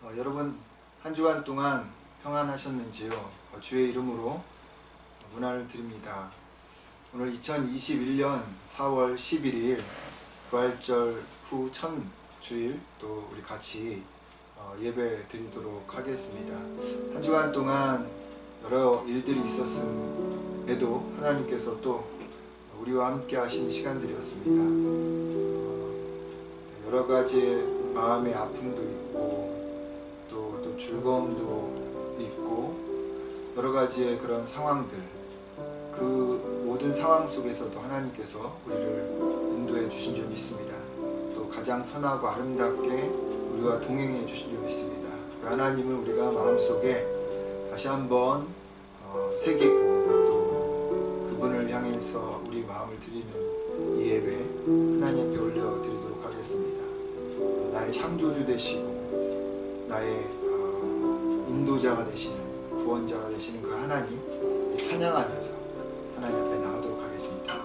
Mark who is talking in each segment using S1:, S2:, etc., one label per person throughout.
S1: 여러분 한 주간 동안 평안하셨는지요? 주의 이름으로 문안을 드립니다. 오늘 2021년 4월 11일 부활절 후 첫 주일 또 우리 같이 예배 드리도록 하겠습니다. 한 주간 동안 여러 일들이 있었음에도 하나님께서 또 우리와 함께 하신 시간들이었습니다. 여러 가지의 마음의 아픔도 있고 또 즐거움도 있고 여러 가지의 그런 상황들, 그 모든 상황 속에서도 하나님께서 우리를 인도해 주신 줄 믿습니다. 또 가장 선하고 아름답게 우리와 동행해 주신 줄 믿습니다. 그 하나님을 우리가 마음속에 다시 한번 새기고 또 그분을 향해서 우리 마음을 드리는 이 예배 하나님 앞에 올려드리도록 하겠습니다. 나의 창조주 되시고 나의 인도자가 되시는, 구원자가 되시는 그 하나님 찬양하면서 하나님 앞에 나가도록 하겠습니다.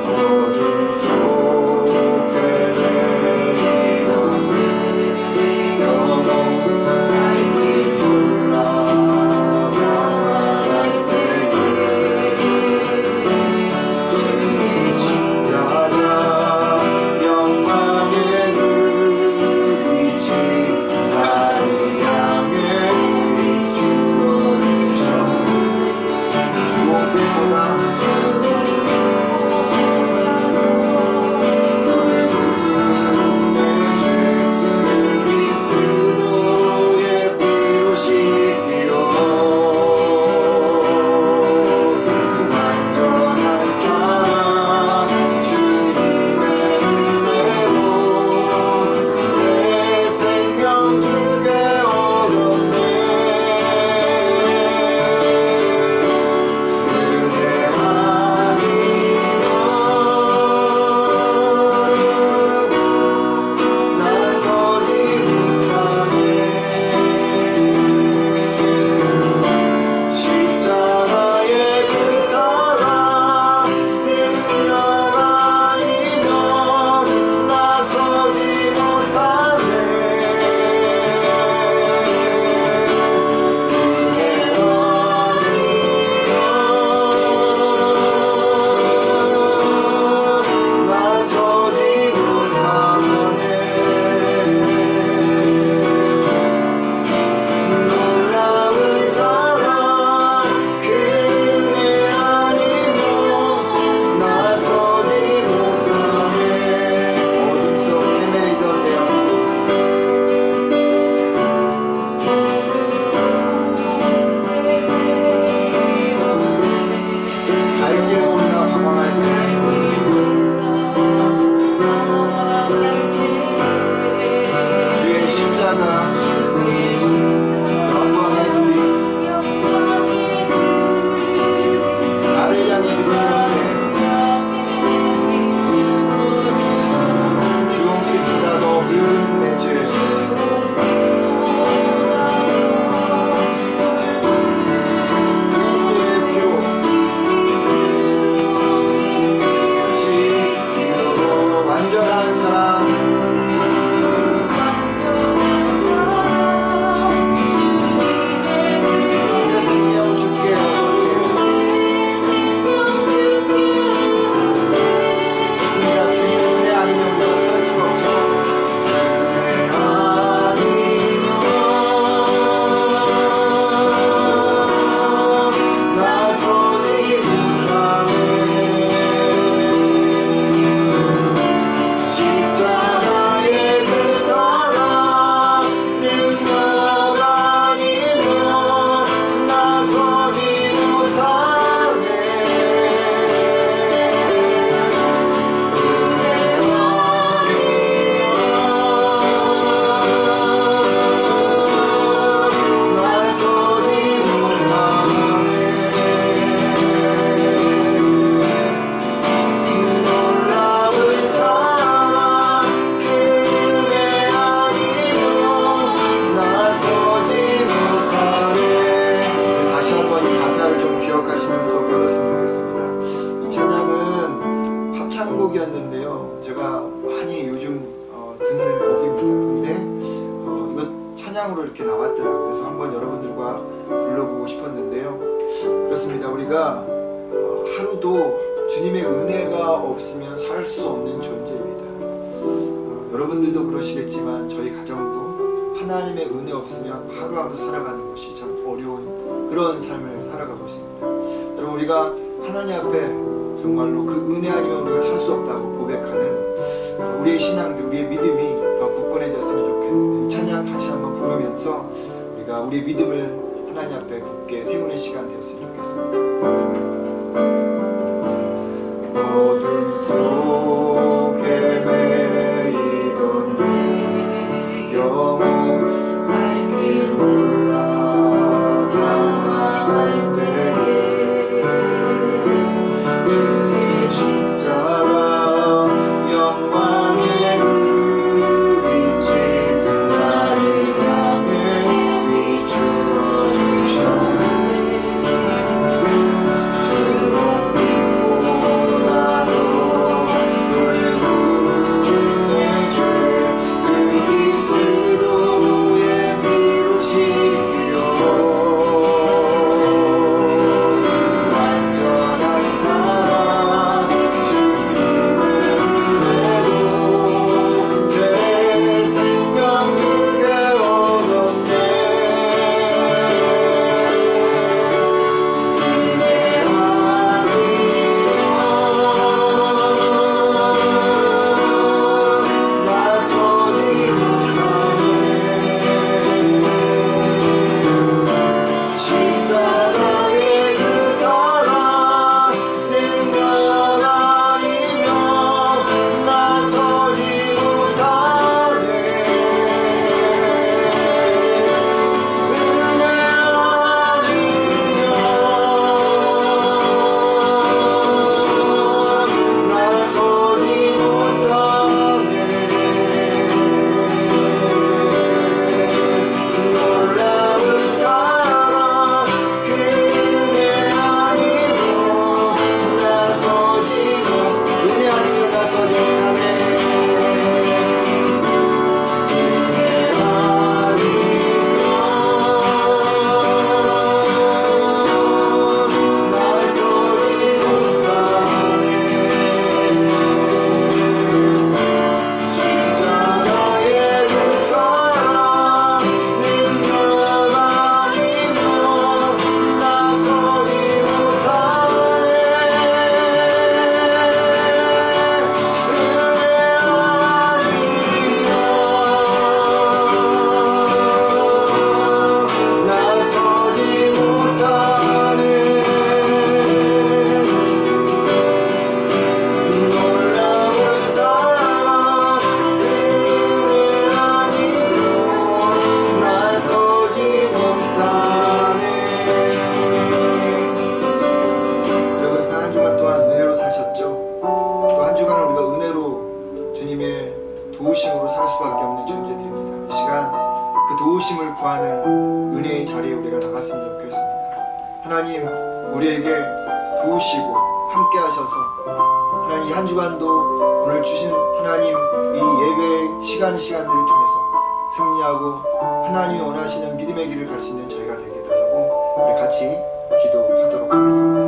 S2: 어둠 속에 내리고
S1: 듣는 곡입니다. 근데 이거 찬양으로 이렇게 나왔더라고요. 그래서 한번 여러분들과 불러보고 싶었는데요. 그렇습니다. 우리가 하루도 주님의 은혜가 없으면 살 수 없는 존재입니다. 여러분들도 그러시겠지만 저희 가정도 하나님의 은혜 없으면 하루하루 살아가는 것이 참 어려운 그런 삶을 살아가고 있습니다. 여러분, 우리가 하나님 앞에 정말로 그 은혜 아니면 우리가 살 수 없다고 고백하는 우리의 신앙들, 우리의 믿음이 더 굳건해졌으면 좋겠는데, 이 찬양 다시 한번 부르면서 우리가 우리의 믿음을 하나님 앞에 굳게 세우는 시간 되었으면 좋겠습니다. 어둠 속에 매이던 내 영혼 갈 길 몰라 방황할 때에 주의 십자가 영광의 흙이지 나를 향해 비추어 주셨네. 주로 믿고 나도 돌고 내 죄 그리스도의 피로 씻기어 완전한 사랑 주님의 은혜로 내 생명 굳게 얻었네. 은혜 아니면 나서지 못하네. 십자가의 그 사랑 능력 아니면 나서지 못하네. 은혜 아니면 나서지 못하네. 놀라운 사랑 그 은혜 아니면 나서지 못 은혜 아니면 나서지 못하네. 은혜 아니면 나서지 못하네. 십자가의 그 사랑 능력 아니면 나서지 못하네. 은혜 아니면 나서지 못하네. 놀라운 사랑 은혜 아니면 나서지 못하네. 여러분, 지난 한 주간 동안 은혜로 사셨죠? 또 한 주간을 우리가 은혜로 주님의 도우심으로 살 수밖에 없는 존재들입니다. 이 시간 그 도우심을 구하는 은혜의 자리에 우리가 나갔으면 좋겠습니다. 하나님, 우리에게 도우시고 함께 하셔서 하나님, 이 한 주간도 오늘 주신 하나님 이 예배의 시간들을 통해서 승리하고 하나님이 원하시는 믿음의 길을 갈 수 있는 저희가 되게 해달라고 우리 같이 기도하도록 하겠습니다.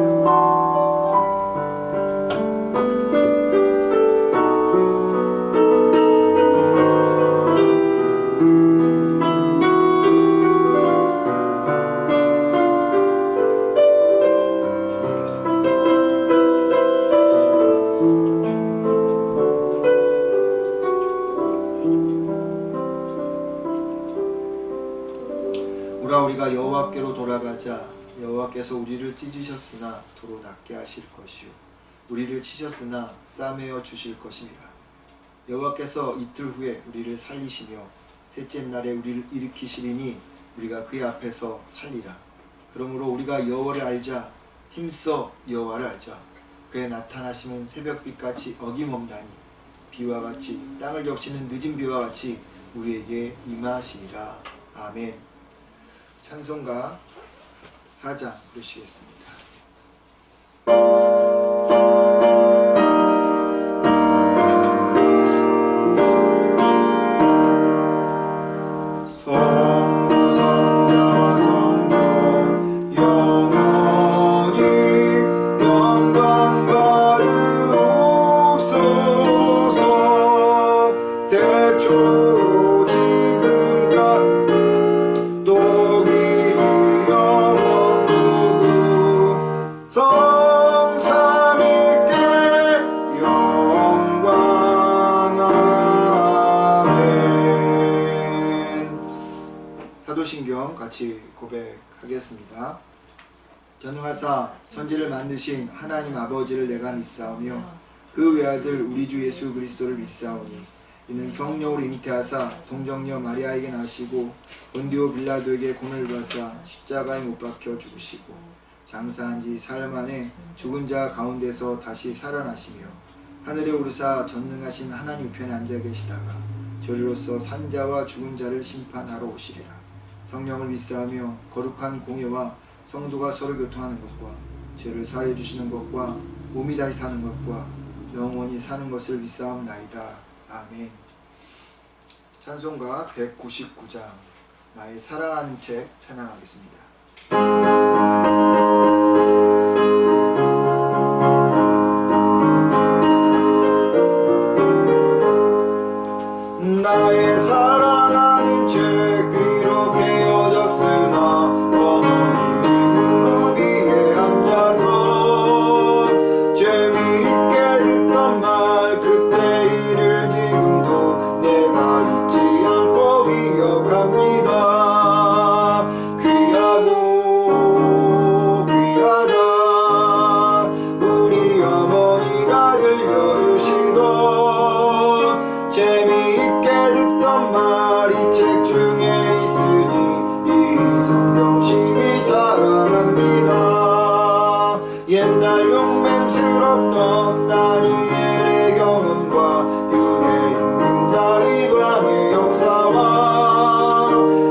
S1: 우리가 여호와께로 돌아가자. 여호와께서 우리를 찢으셨으나 도로 낫게 하실 것이요 우리를 치셨으나 싸매어 주실 것입니다. 여호와께서 이틀 후에 우리를 살리시며 셋째 날에 우리를 일으키시리니 우리가 그의 앞에서 살리라. 그러므로 우리가 여호와를 알자. 힘써 여호와를 알자. 그의 나타나심은 새벽빛같이 어김없다니 비와 같이 땅을 적시는 늦은 비와 같이 우리에게 임하시리라. 아멘. 찬송가 4장 부르시겠습니다. 태초로 지금까지 또 길이 영원무궁 성삼위께 영광. 아멘. 사도신경 같이 고백하겠습니다. 전능하사 천지를 만드신 하나님 아버지를 내가 믿사오며 그 외아들 우리 주 예수 그리스도를 믿사오니 이는 성령으로 잉태하사 동정녀 마리아에게 나시고 본디오 빌라도에게 고난을 받사 십자가에 못 박혀 죽으시고 장사한 지 사흘 만에 죽은 자 가운데서 다시 살아나시며 하늘에 오르사 전능하신 하나님 우편에 앉아 계시다가 저리로서 산자와 죽은 자를 심판하러 오시리라. 성령을 믿사오며 거룩한 공예와 성도가 서로 교통하는 것과 죄를 사하여 주시는 것과 몸이 다시 사는 것과 영원히 사는 것을 믿사옵나이다. 아멘. 찬송가 199장 나의 사랑하는 책 찬양하겠습니다. 나의 사랑하는 책 이렇게 펴졌으나 어머님이 무릎 위에 앉아서 재미있게 듣던 말 그때 일을 지금도 내가 잊지 않고 기억합니다. 귀하고 귀하다 우리 어머니가 들려주시던 재미있게 듣던 말 이 책 중에 있으니 이 성경심이 사랑합니다. 옛날 용맹스럽던 다니엘의 경험과 유대인 다윗 왕의 역사와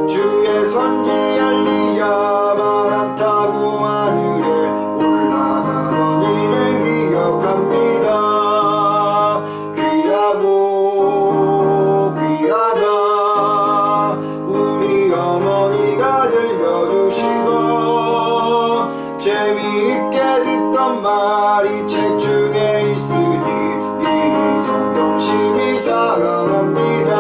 S1: 주의 선지 엘리야 바람 타고 하늘에 올라가던 일을 기억합니다. 귀하고 귀하다 우리 어머니가 들려주시던 재미있게 듣던 말 이 책 중에 있으니 이 성경심이 사랑합니다.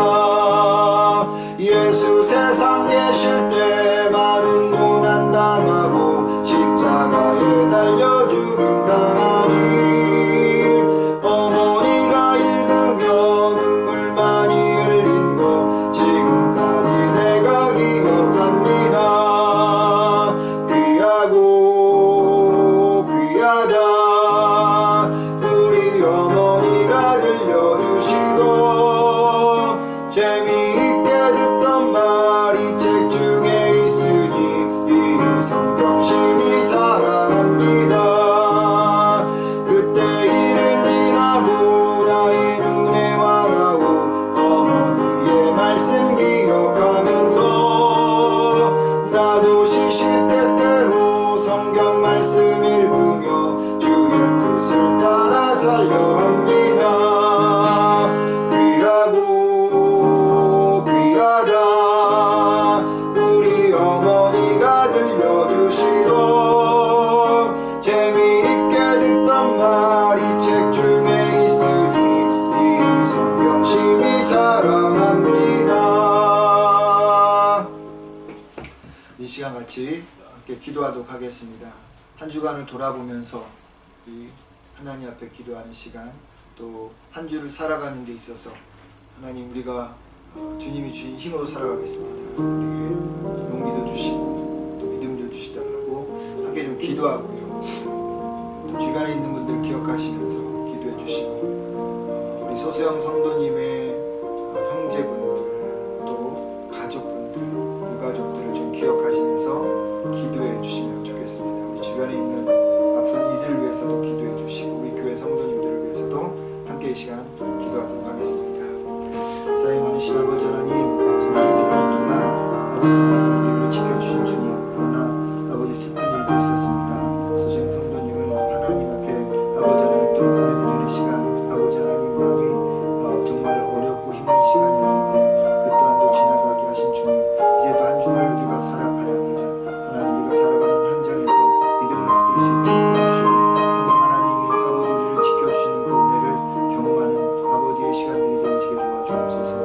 S1: 예수 세상 계실 때 많은 고난 당하고 십자가에 달려 죽임 당하니 어머니가 읽으며 눈물 많이 흘린 거 지금까지 내가 기억합니다. 귀하고 귀하다 우리 어머니가 들려주시던 재미있게 듣던 말 이 책 중에 있으니 이 성경심이 사랑합니다. 그때 일은 지나고 나의 눈에 와나고 어머니의 말씀 기억하면서 나도 시시때때로 성경 말씀 읽으며 주의 뜻을 따라 살려 합니다. 귀하고 귀하다 우리 어머니가 들려주시던 재미있게 듣던 말 이 책 중에 있으니 이 성경심이 사랑합니다. 이 시간 같이 함께 기도하도록 하겠습니다. 한 주간을 돌아보면서 이 하나님 앞에 기도하는 시간, 또 한 주를 살아가는 데 있어서 하나님 우리가 주님이 주신 힘으로 살아가겠습니다. 우리에게 용기도 주시고 또 믿음도 주시달라고 함께 좀 기도하고요. 또 주변에 있는 분들 기억하시면서 기도해 주시고 우리 소수영 성도님의 형제분들 또 가족분들 유가족들을 좀 기억하시면서 기도해 주시면 좋겠습니다. 우리 주변에 있는 아픈 이들 위해서도 기도해 주시고 우리 교회 성도님들을 위해서도 함께 이 시간 기도하도록 하겠습니다. 사랑이 많으신 아버지 하나님, 지난 한 주간 동안 아버지 하나님 우리를 지켜주신 주님, 그러나 아버지 슬픈 일도 있었습니다. 소수영 성도님을 하나님 앞에 아버지 하나님 또 보내드리는 시간, 아버지 하나님 마음이 정말 어렵고 힘든 시간이었는데 그 또한도 지나가게 하신 주님, 이제도 한 주를 우리가 살아가야 합니다. 하나님 우리가 살아가는 현장에서 믿음을 만들 수 있도록 도와주시고 성령 하나님이 아버지 우리를 지켜주시는 그 은혜를 경험하는 아버지의 시간들이 되어지게 도와주옵소서.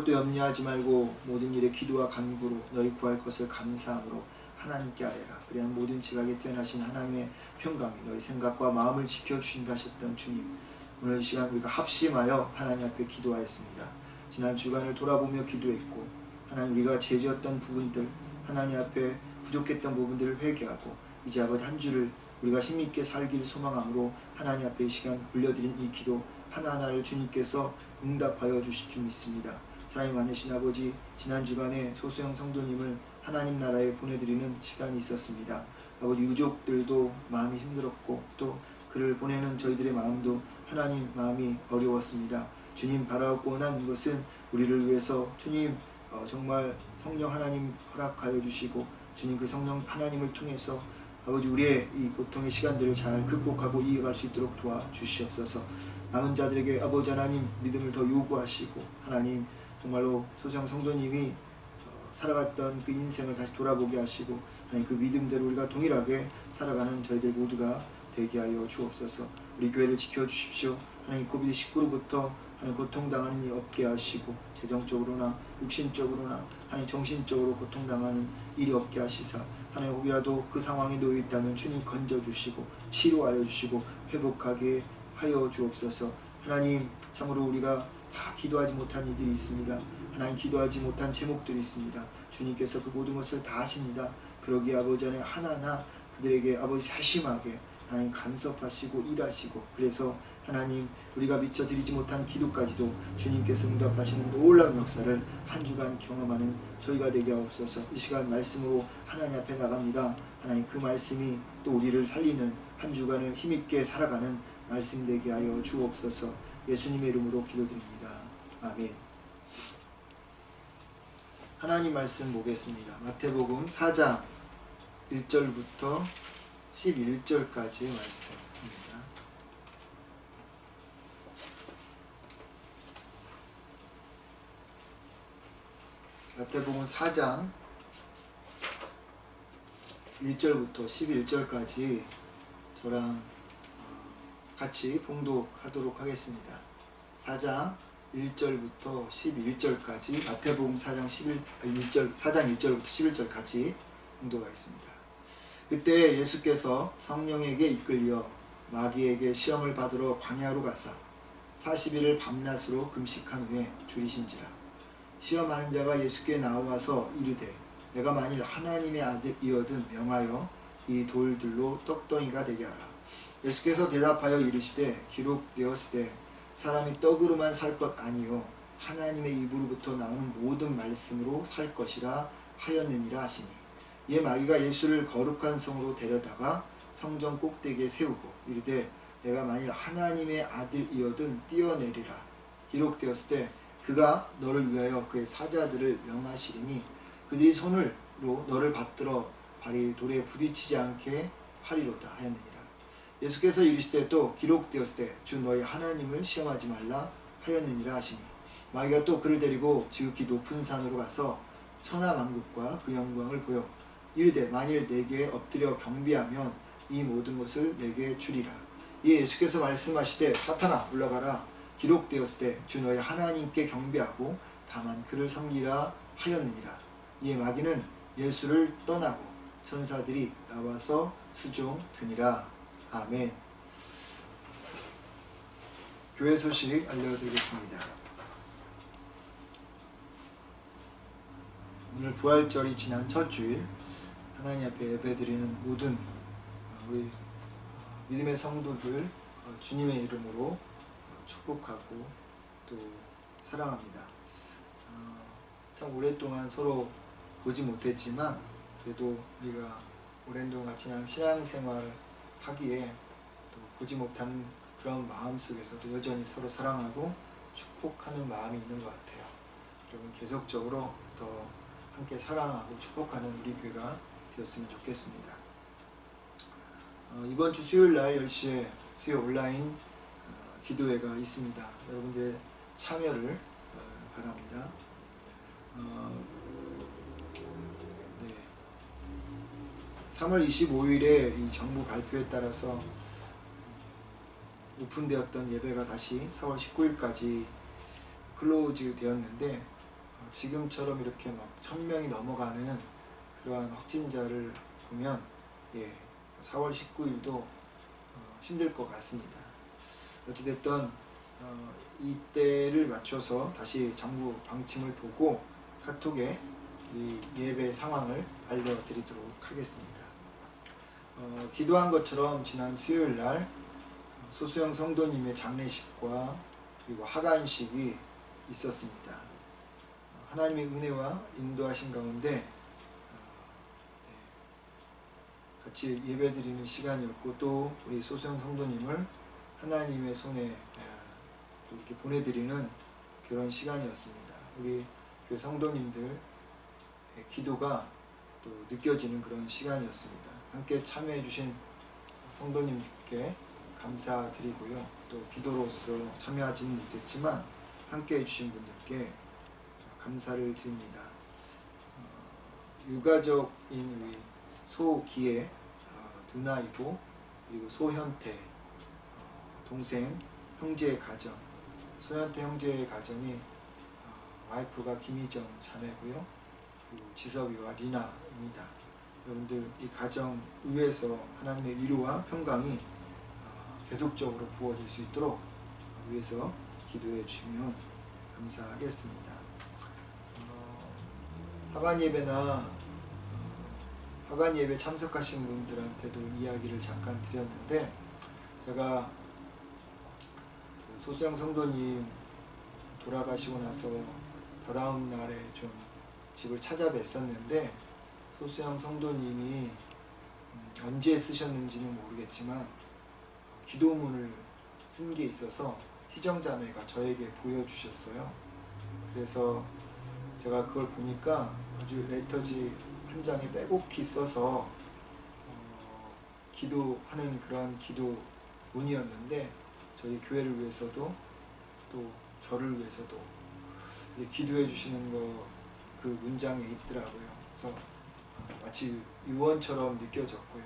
S1: 아무것도 염려하지 말고 모든 일에 기도와 간구로 너희 구할 것을 감사함으로 하나님께 아뢰라. 그리한 모든 지각에 뛰어나신 하나님의 평강이 너희 생각과 마음을 지켜주신다 하셨던 주님, 오늘 이 시간 우리가 합심하여 하나님 앞에 기도하였습니다. 지난 주간을 돌아보며 기도했고, 하나님 우리가 죄지었던 부분들, 하나님 앞에 부족했던 부분들을 회개하고, 이제 아버지 한 주를 우리가 힘있게 살기를 소망함으로 하나님 앞에 이 시간 올려드린 이 기도 하나하나를 주님께서 응답하여 주실 줄 믿습니다. 사랑이 많으신 아버지, 지난 주간에 소수영 성도님을 하나님 나라에 보내드리는 시간이 있었습니다. 아버지, 유족들도 마음이 힘들었고 또 그를 보내는 저희들의 마음도 하나님 마음이 어려웠습니다. 주님, 바라고 원하는 것은 우리를 위해서 주님 정말 성령 하나님 허락하여 주시고, 주님 그 성령 하나님을 통해서 아버지 우리의 이 고통의 시간들을 잘 극복하고 이겨갈 수 있도록 도와주시옵소서. 남은 자들에게 아버지 하나님 믿음을 더 요구하시고, 하나님 정말로 소수영 성도님이 살아갔던 그 인생을 다시 돌아보게 하시고, 하나님 그 믿음대로 우리가 동일하게 살아가는 저희들 모두가 되게 하여 주옵소서. 우리 교회를 지켜주십시오. 하나님 코비드19로부터 하나님 고통당하는 일 없게 하시고, 재정적으로나 육신적으로나 하나님 정신적으로 고통당하는 일이 없게 하시사, 하나님 혹이라도 그 상황에 놓여 있다면 주님 건져주시고 치료하여 주시고 회복하게 하여 주옵소서. 하나님, 참으로 우리가 다 기도하지 못한 이들이 있습니다. 하나님, 기도하지 못한 제목들이 있습니다. 주님께서 그 모든 것을 다 아십니다. 그러기에 아버지 안에 하나하나 그들에게 아버지 세심하게 하나님 간섭하시고 일하시고, 그래서 하나님 우리가 미처 드리지 못한 기도까지도 주님께서 응답하시는 놀라운 역사를 한 주간 경험하는 저희가 되게 하옵소서. 이 시간 말씀으로 하나님 앞에 나갑니다. 하나님 그 말씀이 또 우리를 살리는 한 주간을 힘있게 살아가는 말씀 되게 하여 주옵소서. 예수님의 이름으로 기도드립니다. 아멘. 하나님 말씀 보겠습니다. 마태복음 4장 1절부터 11절까지의 말씀입니다. 마태복음 4장 1절부터 11절까지 저랑 같이 봉독하도록 하겠습니다. 4장 1절부터 11절까지 마태복음 4장 1절부터 11절까지 봉독하겠습니다. 그때 예수께서 성령에게 이끌려 마귀에게 시험을 받으러 광야로 가사 40일을 밤낮으로 금식한 후에 줄이신지라. 시험하는 자가 예수께 나와서 이르되, 내가 만일 하나님의 아들이거든 명하여 이 돌들로 떡덩이가 되게 하라. 예수께서 대답하여 이르시되, 기록되었으되 사람이 떡으로만 살 것 아니요 하나님의 입으로부터 나오는 모든 말씀으로 살 것이라 하였느니라 하시니, 이에 마귀가 예수를 거룩한 성으로 데려다가 성전 꼭대기에 세우고 이르되, 내가 만일 하나님의 아들이거든 뛰어내리라. 기록되었을 때 그가 너를 위하여 그의 사자들을 명하시리니 그들이 손으로 너를 받들어 발이 돌에 부딪히지 않게 하리로다 하였느니라. 예수께서 이르시되 또 기록되었을 때 주 너희 하나님을 시험하지 말라 하였느니라 하시니, 마귀가 또 그를 데리고 지극히 높은 산으로 가서 천하만국과 그 영광을 보여 이르되, 만일 내게 엎드려 경배하면 이 모든 것을 내게 주리라. 이에 예수께서 말씀하시되, 사탄아 올라가라. 기록되었을 때 주 너희 하나님께 경배하고 다만 그를 섬기라 하였느니라. 이에 마귀는 예수를 떠나고 천사들이 나와서 수종드니라. 아멘. 교회 소식 알려드리겠습니다. 오늘 부활절이 지난 첫 주일 하나님 앞에 예배드리는 모든 우리 믿음의 성도들 주님의 이름으로 축복하고 또 사랑합니다. 참 오랫동안 서로 보지 못했지만 그래도 우리가 오랜 동안 신앙생활을 하기에 또 보지 못한 그런 마음 속에서도 여전히 서로 사랑하고 축복하는 마음이 있는 것 같아요. 여러분 계속적으로 더 함께 사랑하고 축복하는 우리 교회가 되었으면 좋겠습니다. 이번 주 수요일날 10시에 수요 온라인 기도회가 있습니다. 여러분들의 참여를 바랍니다. 네. 3월 25일에 이 정부 발표에 따라서 오픈되었던 예배가 다시 4월 19일까지 클로즈 되었는데, 지금처럼 이렇게 막 1000명이 넘어가는 그러한 확진자를 보면 4월 19일도 힘들 것 같습니다. 어찌됐든 이때를 맞춰서 다시 정부 방침을 보고 카톡에 이 예배 상황을 알려드리도록 하겠습니다. 기도한 것처럼 지난 수요일날 소수영 성도님의 장례식과 그리고 하간식이 있었습니다. 하나님의 은혜와 인도하신 가운데 같이 예배드리는 시간이었고, 또 우리 소수영 성도님을 하나님의 손에 이렇게 보내드리는 그런 시간이었습니다. 우리 교회 성도님들의 기도가 또 느껴지는 그런 시간이었습니다. 함께 참여해 주신 성도님께 감사드리고요. 또 기도로서 참여하지는 못했지만 함께 해주신 분들께 감사를 드립니다. 유가족인 우리 소기의 누나이고, 그리고 소현태 동생 형제의 가정, 소현태 형제의 가정이 와이프가 김희정 자매고요, 그리고 지섭이와 리나입니다. 여러분들 이 가정 위에서 하나님의 위로와 평강이 계속적으로 부어질 수 있도록 위에서 기도해 주시면 감사하겠습니다. 하간 예배 참석하신 분들한테도 이야기를 잠깐 드렸는데, 제가 소수영 성도님 돌아가시고 나서 다다음 날에 좀 집을 찾아뵀었는데, 소수영 성도님이 언제 쓰셨는지는 모르겠지만 기도문을 쓴 게 있어서 희정자매가 저에게 보여주셨어요. 그래서 제가 그걸 보니까 아주 레터지 한 장에 빼곡히 써서 기도하는 그런 기도문이었는데, 저희 교회를 위해서도 또 저를 위해서도 기도해 주시는 거 그 문장에 있더라고요. 그래서 마치 유언처럼 느껴졌고요.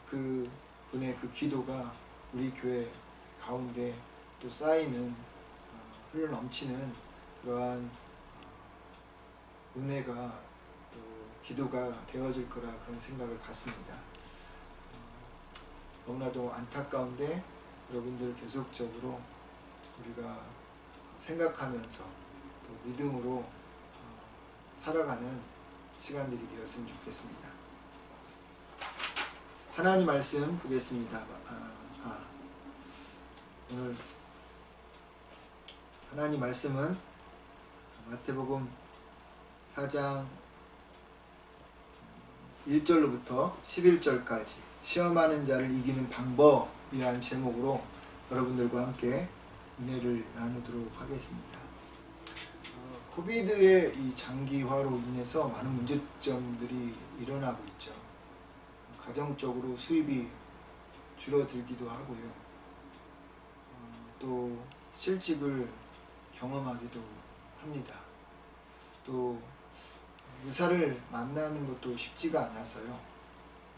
S1: 그 분의 그 기도가 우리 교회 가운데 또 쌓이는 흘러넘치는 그러한 은혜가 또 기도가 되어질 거라 그런 생각을 갖습니다. 너무나도 안타까운데 여러분들 계속적으로 우리가 생각하면서 또 믿음으로 살아가는 시간들이 되었으면 좋겠습니다. 하나님 말씀 보겠습니다. 오늘 하나님 말씀은 마태복음 4장 1절로부터 11절까지 시험하는 자를 이기는 방법이라는 제목으로 여러분들과 함께 은혜를 나누도록 하겠습니다. 코비드의 이 장기화로 인해서 많은 문제점들이 일어나고 있죠. 가정적으로 수입이 줄어들기도 하고요. 또 실직을 경험하기도 합니다. 또 의사를 만나는 것도 쉽지가 않아서요.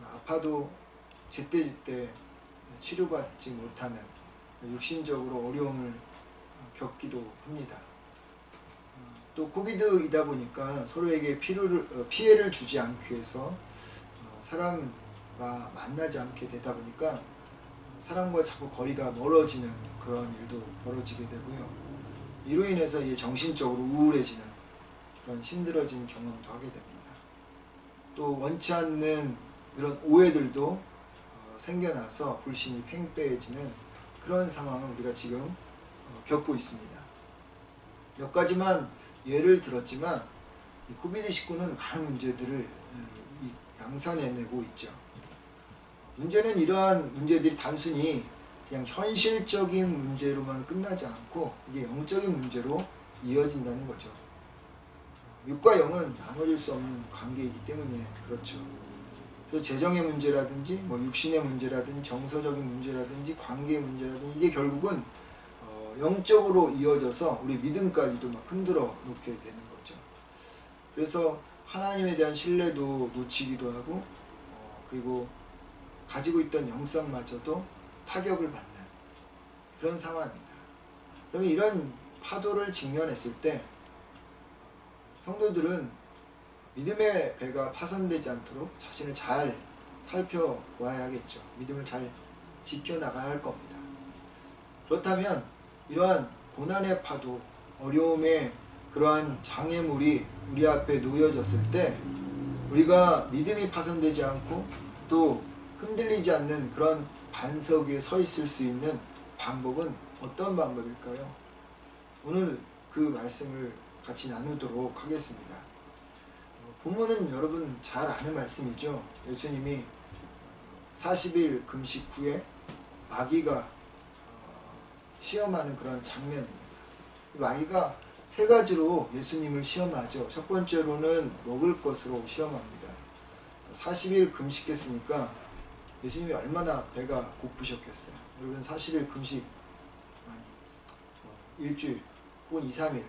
S1: 아파도 제때제때 치료받지 못하는 육신적으로 어려움을 겪기도 합니다. 또 코비드이다 보니까 서로에게 피해를 주지 않기 위해서 사람과 만나지 않게 되다 보니까 사람과 자꾸 거리가 멀어지는 그런 일도 벌어지게 되고요. 이로 인해서 정신적으로 우울해지는 그런 힘들어진 경험도 하게 됩니다. 또 원치 않는 이런 오해들도 생겨나서 불신이 팽배해지는 그런 상황을 우리가 지금 겪고 있습니다. 몇 가지만 예를 들었지만 이 코비드19는 많은 문제들을 양산해내고 있죠. 문제는 이러한 문제들이 단순히 그냥 현실적인 문제로만 끝나지 않고 이게 영적인 문제로 이어진다는 거죠. 육과 영은 나눠질 수 없는 관계이기 때문에 그렇죠. 그래서 재정의 문제라든지 육신의 문제라든지 정서적인 문제라든지 관계의 문제라든지 이게 결국은 영적으로 이어져서 우리 믿음까지도 막 흔들어 놓게 되는 거죠. 그래서 하나님에 대한 신뢰도 놓치기도 하고 그리고 가지고 있던 영성마저도 타격을 받는 그런 상황입니다. 그러면 이런 파도를 직면했을 때 성도들은 믿음의 배가 파손되지 않도록 자신을 잘 살펴보아야 하겠죠. 믿음을 잘 지켜나가야 할 겁니다. 그렇다면 이러한 고난의 파도, 어려움의 그러한 장애물이 우리 앞에 놓여졌을 때 우리가 믿음이 파손되지 않고 또 흔들리지 않는 그런 반석 위에 서 있을 수 있는 방법은 어떤 방법일까요? 오늘 그 말씀을 같이 나누도록 하겠습니다. 본문은 여러분 잘 아는 말씀이죠. 예수님이 40일 금식 후에 마귀가 시험하는 그런 장면입니다. 마귀가 세 가지로 예수님을 시험하죠. 첫 번째로는 먹을 것으로 시험합니다. 40일 금식했으니까 예수님이 얼마나 배가 고프셨겠어요. 여러분 40일 금식, 일주일 혹은 2, 3일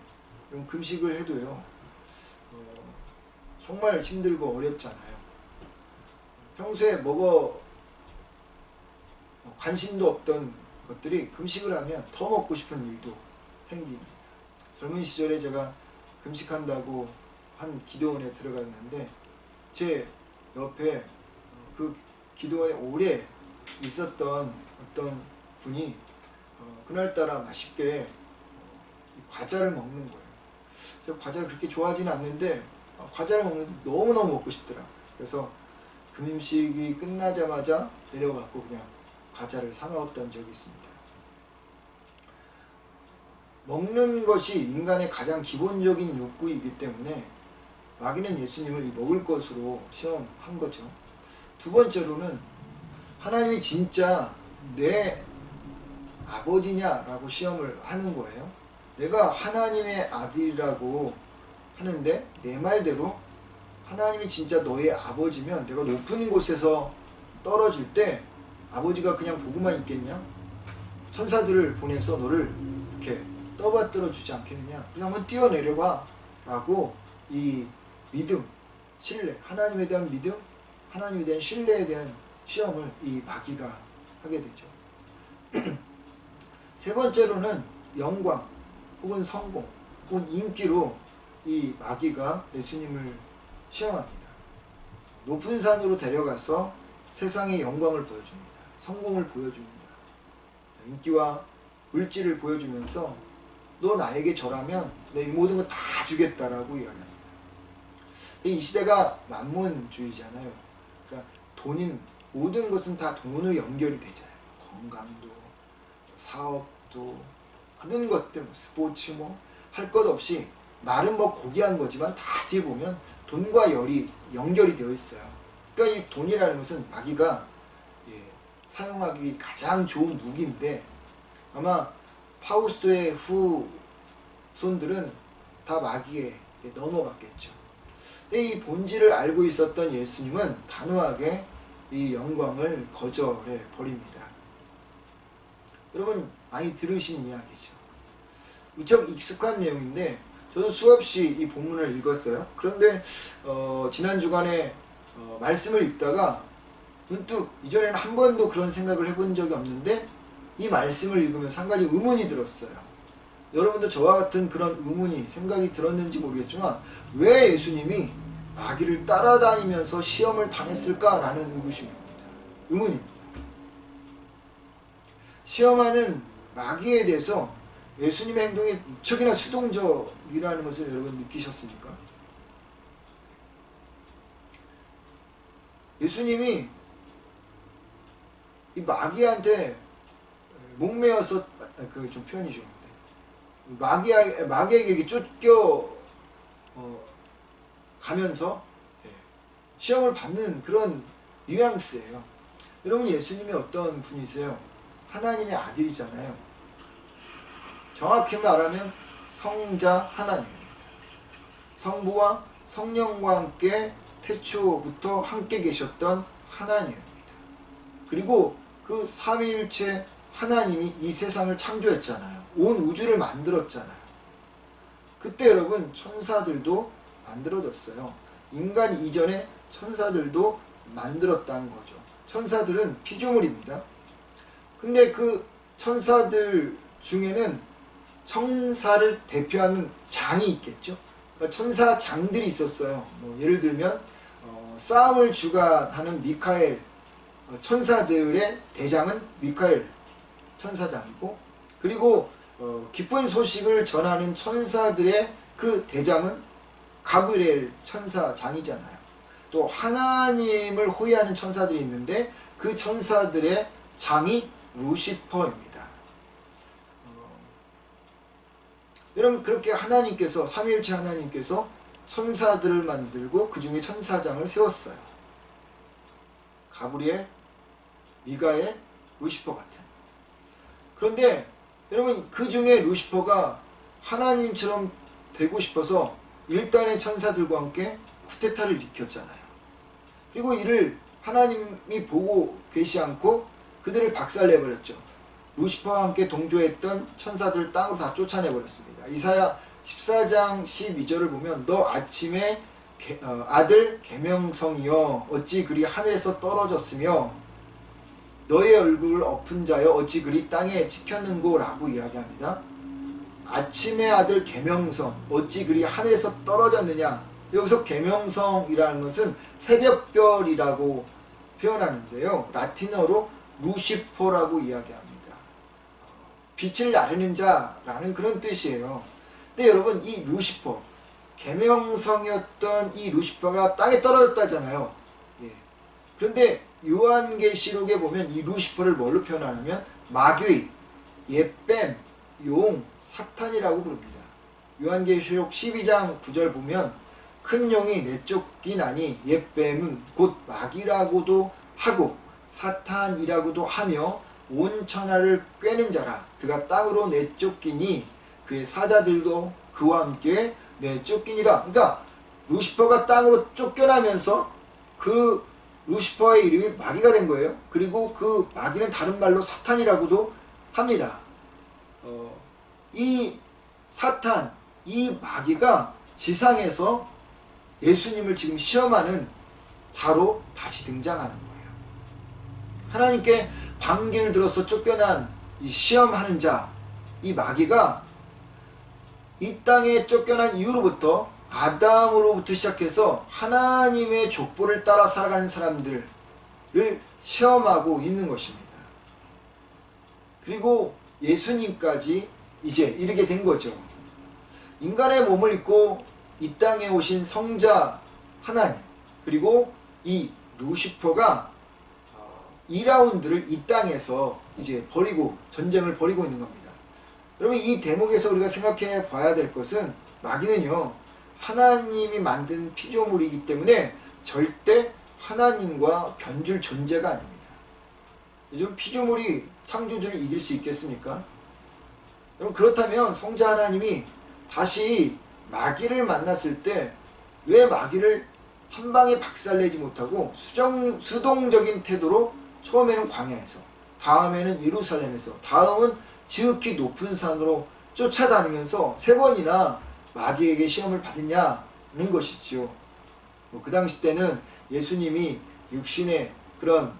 S1: 이런 금식을 해도요 정말 힘들고 어렵잖아요. 평소에 관심도 없던 것들이 금식을 하면 더 먹고 싶은 일도 생깁니다. 젊은 시절에 제가 금식한다고 한 기도원에 들어갔는데 제 옆에 그 기도원에 오래 있었던 어떤 분이 그날따라 맛있게 과자를 먹는 거예요. 제가 과자를 그렇게 좋아하지는 않는데 과자를 먹는데 너무너무 먹고 싶더라고요. 그래서 금식이 끝나자마자 내려가고 그냥 과자를 사 먹었던 적이 있습니다. 먹는 것이 인간의 가장 기본적인 욕구이기 때문에 마귀는 예수님을 이 먹을 것으로 시험한 거죠. 두 번째로는 하나님이 진짜 내 아버지냐라고 시험을 하는 거예요. 내가 하나님의 아들이라고 하는데 내 말대로 하나님이 진짜 너의 아버지면 내가 높은 곳에서 떨어질 때 아버지가 그냥 보고만 있겠냐? 천사들을 보내서 너를 이렇게 떠받들어 주지 않겠느냐? 그냥 한번 뛰어내려봐 라고 이 믿음, 신뢰, 하나님에 대한 믿음, 하나님에 대한 신뢰에 대한 시험을 이 마귀가 하게 되죠. 세 번째로는 영광 혹은 성공 혹은 인기로 이 마귀가 예수님을 시험합니다. 높은 산으로 데려가서 세상의 영광을 보여줍니다. 성공을 보여줍니다. 인기와 물질을 보여주면서 너 나에게 절하면 내 이 모든 거 다 주겠다라고 이야기합니다. 이 시대가 만몬주의잖아요. 그러니까 모든 것은 다 돈으로 연결이 되잖아요. 건강도, 사업도, 많은 것들, 스포츠 할 것 없이 말은 고귀한 거지만 다 뒤에 보면 돈과 연결이 되어 있어요. 그러니까 이 돈이라는 것은 마귀가 사용하기 가장 좋은 무기인데 아마 파우스트의 후손들은 다 마귀에 넘어갔겠죠. 근데 이 본질을 알고 있었던 예수님은 단호하게 이 영광을 거절해 버립니다. 여러분 많이 들으신 이야기죠. 무척 익숙한 내용인데 저도 수없이 이 본문을 읽었어요. 그런데 지난 주간에 말씀을 읽다가 문득 이전에는 한 번도 그런 생각을 해본 적이 없는데 이 말씀을 읽으면서 한 가지 의문이 들었어요. 여러분도 저와 같은 그런 생각이 들었는지 모르겠지만 왜 예수님이 마귀를 따라다니면서 시험을 당했을까라는 의문입니다. 시험하는 마귀에 대해서 예수님의 행동이 무척이나 수동적이라는 것을 여러분 느끼셨습니까? 예수님이 이 마귀한테 목매어서 좀 표현이 좋은데 마귀에게 이렇게 쫓겨 가면서 시험을 받는 그런 뉘앙스예요. 여러분 예수님이 어떤 분이세요? 하나님의 아들이잖아요. 정확히 말하면 성자 하나님입니다. 성부와 성령과 함께 태초부터 함께 계셨던 하나님입니다. 그리고 그 삼위일체 하나님이 이 세상을 창조했잖아요. 온 우주를 만들었잖아요. 그때 여러분 천사들도 만들어졌어요. 인간 이전에 천사들도 만들었다는 거죠. 천사들은 피조물입니다. 근데 그 천사들 중에는 천사를 대표하는 장이 있겠죠. 천사장들이 있었어요. 뭐 예를 들면 싸움을 주관하는 미카엘, 천사들의 대장은 미카엘 천사장이고, 그리고 기쁜 소식을 전하는 천사들의 그 대장은 가브리엘 천사장이잖아요. 또 하나님을 호위하는 천사들이 있는데 그 천사들의 장이 루시퍼입니다. 여러분, 그렇게 하나님께서, 삼위일체 하나님께서 천사들을 만들고 그 중에 천사장을 세웠어요. 가브리엘, 미가엘, 루시퍼 같은. 그런데 여러분, 그 중에 루시퍼가 하나님처럼 되고 싶어서 일단의 천사들과 함께 쿠데타를 일으켰잖아요. 그리고 이를 하나님이 보고 계시 않고 그들을 박살내버렸죠. 루시퍼와 함께 동조했던 천사들을 땅으로 다 쫓아내버렸습니다. 이사야 14장 12절을 보면 너 아침에 아들 계명성이여 어찌 그리 하늘에서 떨어졌으며 너의 얼굴을 엎은 자여 어찌 그리 땅에 찍혔는고 라고 이야기합니다. 아침의 아들 계명성 어찌 그리 하늘에서 떨어졌느냐. 여기서 계명성이라는 것은 새벽별이라고 표현하는데요. 라틴어로 루시퍼라고 이야기합니다. 빛을 나르는 자라는 그런 뜻이에요. 근데 여러분, 이 루시퍼, 계명성이었던 이 루시퍼가 땅에 떨어졌다잖아요. 예. 그런데 요한계시록에 보면 이 루시퍼를 뭘로 표현하냐면 마귀, 예뱀, 용, 사탄이라고 부릅니다. 요한계시록 12장 9절 보면 큰 용이 내쫓기나니 예뱀은 곧 마귀라고도 하고 사탄이라고도 하며 온 천하를 꿰는 자라. 그가 땅으로 내쫓기니 그의 사자들도 그와 함께 내쫓기니라. 그러니까 루시퍼가 땅으로 쫓겨나면서 그 루시퍼의 이름이 마귀가 된 거예요. 그리고 그 마귀는 다른 말로 사탄이라고도 합니다. 이 사탄, 이 마귀가 지상에서 예수님을 지금 시험하는 자로 다시 등장하는 거예요. 하나님께 반기를 들어서 쫓겨난 이 시험하는 자, 이 마귀가 이 땅에 쫓겨난 이후로부터 아담으로부터 시작해서 하나님의 족보를 따라 살아가는 사람들을 시험하고 있는 것입니다. 그리고 예수님까지 이제 이르게 된 거죠. 인간의 몸을 입고 이 땅에 오신 성자 하나님, 그리고 이 루시퍼가 2라운드를 이 땅에서 이제 전쟁을 벌이고 있는 겁니다. 여러분, 이 대목에서 우리가 생각해 봐야 될 것은 마귀는요, 하나님이 만든 피조물이기 때문에 절대 하나님과 견줄 존재가 아닙니다. 요즘 피조물이 창조주를 이길 수 있겠습니까? 여러분, 그렇다면 성자 하나님이 다시 마귀를 만났을 때 왜 마귀를 한 방에 박살내지 못하고 수동적인 태도로 처음에는 광야에서, 다음에는 예루살렘에서, 다음은 지극히 높은 산으로 쫓아다니면서 3번이나 마귀에게 시험을 받았냐는 것이지요. 그 당시 때는 예수님이 육신의 그런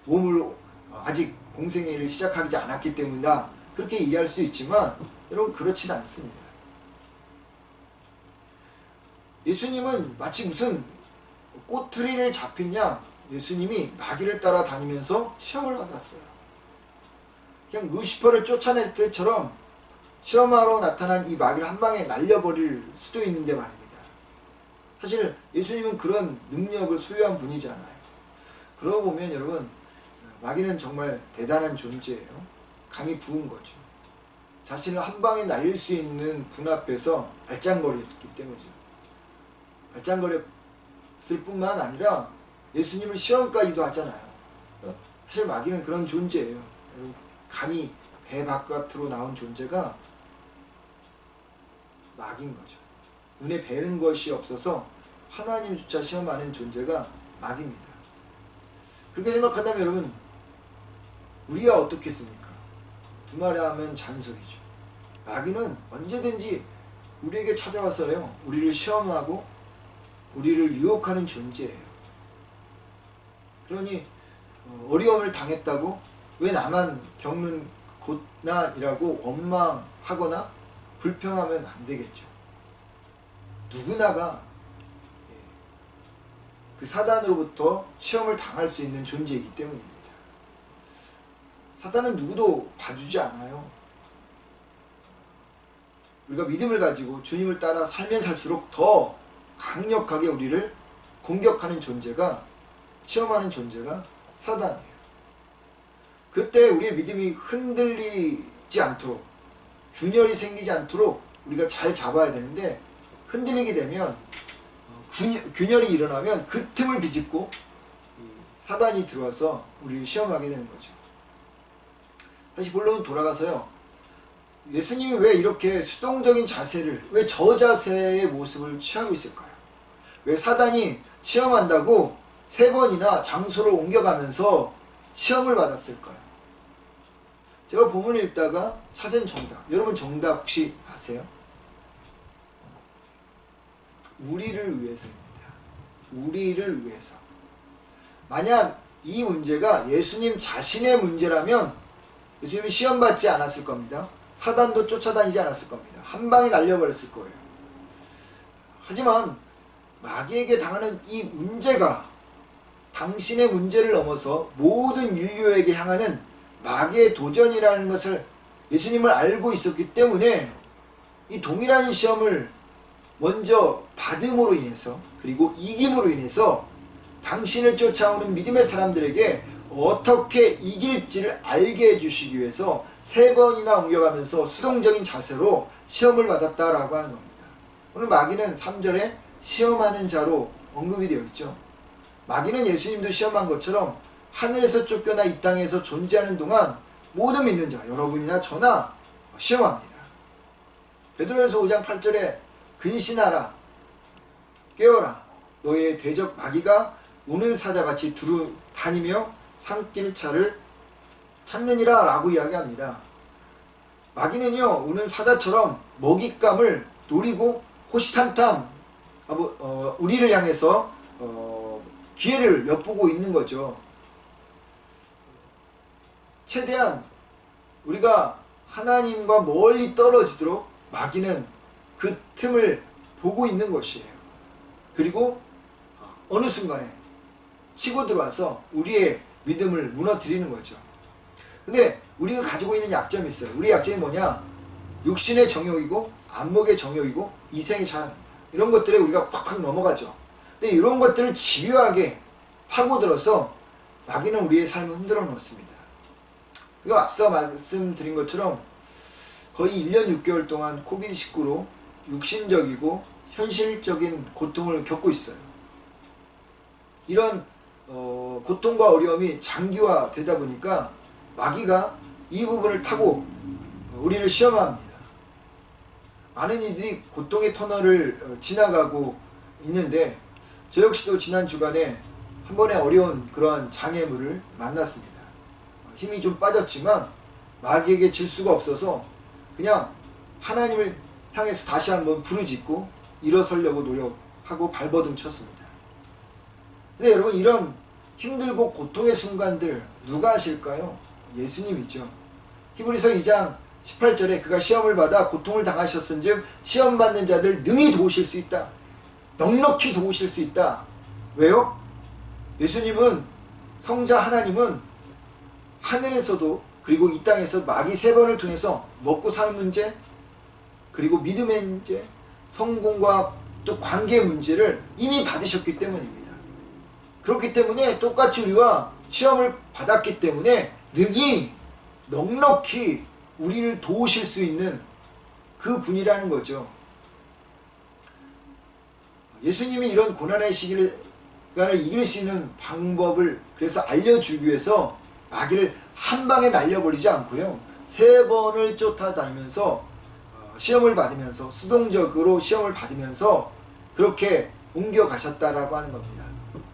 S1: 몸으로 아직 공생의 일을 시작하지 않았기 때문이다, 그렇게 이해할 수 있지만 여러분, 그렇진 않습니다. 예수님은 마치 무슨 꼬투리를 잡힌 양 예수님이 마귀를 따라 다니면서 시험을 받았어요. 그냥 루시퍼를 쫓아낼 때처럼 시험하러 나타난 이 마귀를 한 방에 날려버릴 수도 있는데 말입니다. 사실 예수님은 그런 능력을 소유한 분이잖아요. 그러고 보면 여러분, 마귀는 정말 대단한 존재예요. 간이 부은 거죠. 자신을 한 방에 날릴 수 있는 분 앞에서 알짱거렸기 때문이죠. 알짱거렸을 뿐만 아니라 예수님을 시험까지도 하잖아요. 사실 마귀는 그런 존재예요. 간이 배 바깥으로 나온 존재가 마귀인 거죠. 눈에 뵈는 것이 없어서 하나님조차 시험하는 존재가 마귀입니다. 그렇게 생각한다면 여러분, 우리가 어떻겠습니까? 두말하면 잔소리죠. 마귀는 언제든지 우리에게 찾아와서요, 우리를 시험하고 우리를 유혹하는 존재예요. 그러니 어려움을 당했다고 왜 나만 겪는 고난이라고 원망하거나 불평하면 안 되겠죠. 누구나가 그 사단으로부터 시험을 당할 수 있는 존재이기 때문입니다. 사단은 누구도 봐주지 않아요. 우리가 믿음을 가지고 주님을 따라 살면 살수록 더 강력하게 우리를 공격하는 존재가, 시험하는 존재가 사단이에요. 그때 우리의 믿음이 흔들리지 않도록, 균열이 생기지 않도록 우리가 잘 잡아야 되는데, 흔들리게 되면, 균열이 일어나면 그 틈을 비집고 사단이 들어와서 우리를 시험하게 되는 거죠. 다시 본론 돌아가서요, 예수님이 왜 이렇게 수동적인 자세를, 왜 저 자세의 모습을 취하고 있을까요? 왜 사단이 시험한다고 3번이나 장소를 옮겨가면서 시험을 받았을까요? 제가 본문을 읽다가 찾은 정답, 여러분 정답 혹시 아세요? 우리를 위해서입니다. 우리를 위해서. 만약 이 문제가 예수님 자신의 문제라면 예수님이 시험받지 않았을 겁니다. 사단도 쫓아다니지 않았을 겁니다. 한 방에 날려버렸을 거예요. 하지만 마귀에게 당하는 이 문제가 당신의 문제를 넘어서 모든 인류에게 향하는 마귀의 도전이라는 것을 예수님을 알고 있었기 때문에 이 동일한 시험을 먼저 받음으로 인해서, 그리고 이김으로 인해서 당신을 쫓아오는 믿음의 사람들에게 어떻게 이길지를 알게 해주시기 위해서 3번이나 옮겨가면서 수동적인 자세로 시험을 받았다라고 하는 겁니다. 오늘 마귀는 3절에 시험하는 자로 언급이 되어 있죠. 마귀는 예수님도 시험한 것처럼 하늘에서 쫓겨나 이 땅에서 존재하는 동안 모든 믿는 자, 여러분이나 저나 시험합니다. 베드로전서 5장 8절에 근신하라, 깨어라, 너의 대적 마귀가 우는 사자같이 두루 다니며 산길 차를 찾느니라 라고 이야기합니다. 마귀는요, 우는 사자처럼 먹잇감을 노리고 호시탐탐 우리를 향해서 기회를 엿보고 있는 거죠. 최대한 우리가 하나님과 멀리 떨어지도록 마귀는 그 틈을 보고 있는 것이에요. 그리고 어느 순간에 치고 들어와서 우리의 믿음을 무너뜨리는 거죠. 근데 우리가 가지고 있는 약점이 있어요. 우리의 약점이 뭐냐? 육신의 정욕이고 안목의 정욕이고 이생의 자랑입니다. 이런 것들에 우리가 팍팍 넘어가죠. 근데 이런 것들을 집요하게 파고들어서 마귀는 우리의 삶을 흔들어 놓습니다. 그리고 앞서 말씀드린 것처럼 거의 1년 6개월 동안 코비드19로 육신적이고 현실적인 고통을 겪고 있어요. 이런 고통과 어려움이 장기화되다 보니까 마귀가 이 부분을 타고 우리를 시험합니다. 많은 이들이 고통의 터널을 지나가고 있는데 저 역시도 지난 주간에 한 번의 어려운 그러한 장애물을 만났습니다. 힘이 좀 빠졌지만 마귀에게 질 수가 없어서 그냥 하나님을 향해서 다시 한번 부르짖고 일어서려고 노력하고 발버둥 쳤습니다. 근데 여러분, 이런 힘들고 고통의 순간들 누가 하실까요? 예수님이죠. 히브리서 2장 18절에 그가 시험을 받아 고통을 당하셨은즉 시험 받는 자들 능히 도우실 수 있다. 넉넉히 도우실 수 있다. 왜요? 예수님은, 성자 하나님은 하늘에서도 그리고 이 땅에서 마귀 3번을 통해서 먹고 사는 문제, 그리고 믿음의 문제, 성공과 또 관계의 문제를 이미 받으셨기 때문입니다. 그렇기 때문에 똑같이 우리와 시험을 받았기 때문에 능히 넉넉히 우리를 도우실 수 있는 그 분이라는 거죠. 예수님이 이런 고난의 시간을 이길 수 있는 방법을 그래서 알려주기 위해서 마귀를 한 방에 날려버리지 않고요, 3번을 쫓아다니면서 시험을 받으면서, 수동적으로 시험을 받으면서 그렇게 옮겨가셨다라고 하는 겁니다.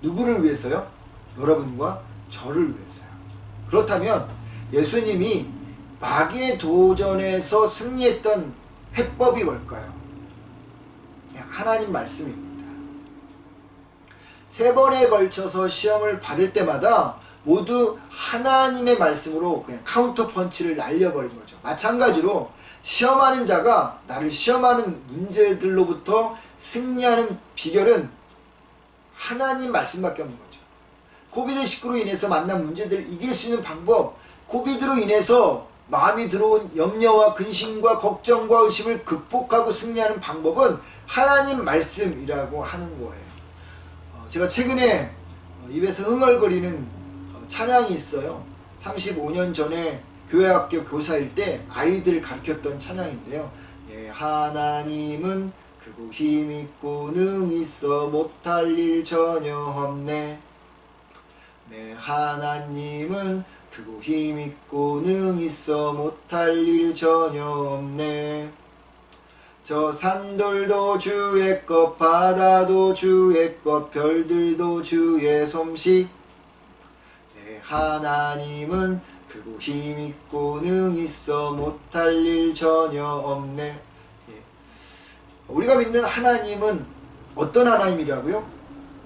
S1: 누구를 위해서요? 여러분과 저를 위해서요. 그렇다면 예수님이 마귀의 도전에서 승리했던 해법이 뭘까요? 하나님 말씀입니다. 3번에 걸쳐서 시험을 받을 때마다 모두 하나님의 말씀으로 그냥 카운터 펀치를 날려버린 거죠. 마찬가지로 시험하는 자가 나를 시험하는 문제들로부터 승리하는 비결은 하나님 말씀밖에 없는 거죠. 코비드19로 인해서 만난 문제들을 이길 수 있는 방법, 코비드로 인해서 마음이 들어온 염려와 근심과 걱정과 의심을 극복하고 승리하는 방법은 하나님 말씀이라고 하는 거예요. 제가 최근에 입에서 흥얼거리는 찬양이 있어요. 35년 전에 교회학교 교사일 때 아이들을 가르쳤던 찬양인데요. 예, 하나님은 크고 힘있고 능있어 못할 일 전혀 없네. 네, 하나님은 크고 힘있고 능있어 못할 일 전혀 없네. 저 산돌도 주의 것, 바다도 주의 것, 별들도 주의 솜씨. 네, 하나님은 크고 힘있고 능있어 못할 일 전혀 없네. 예. 우리가 믿는 하나님은 어떤 하나님이라고요?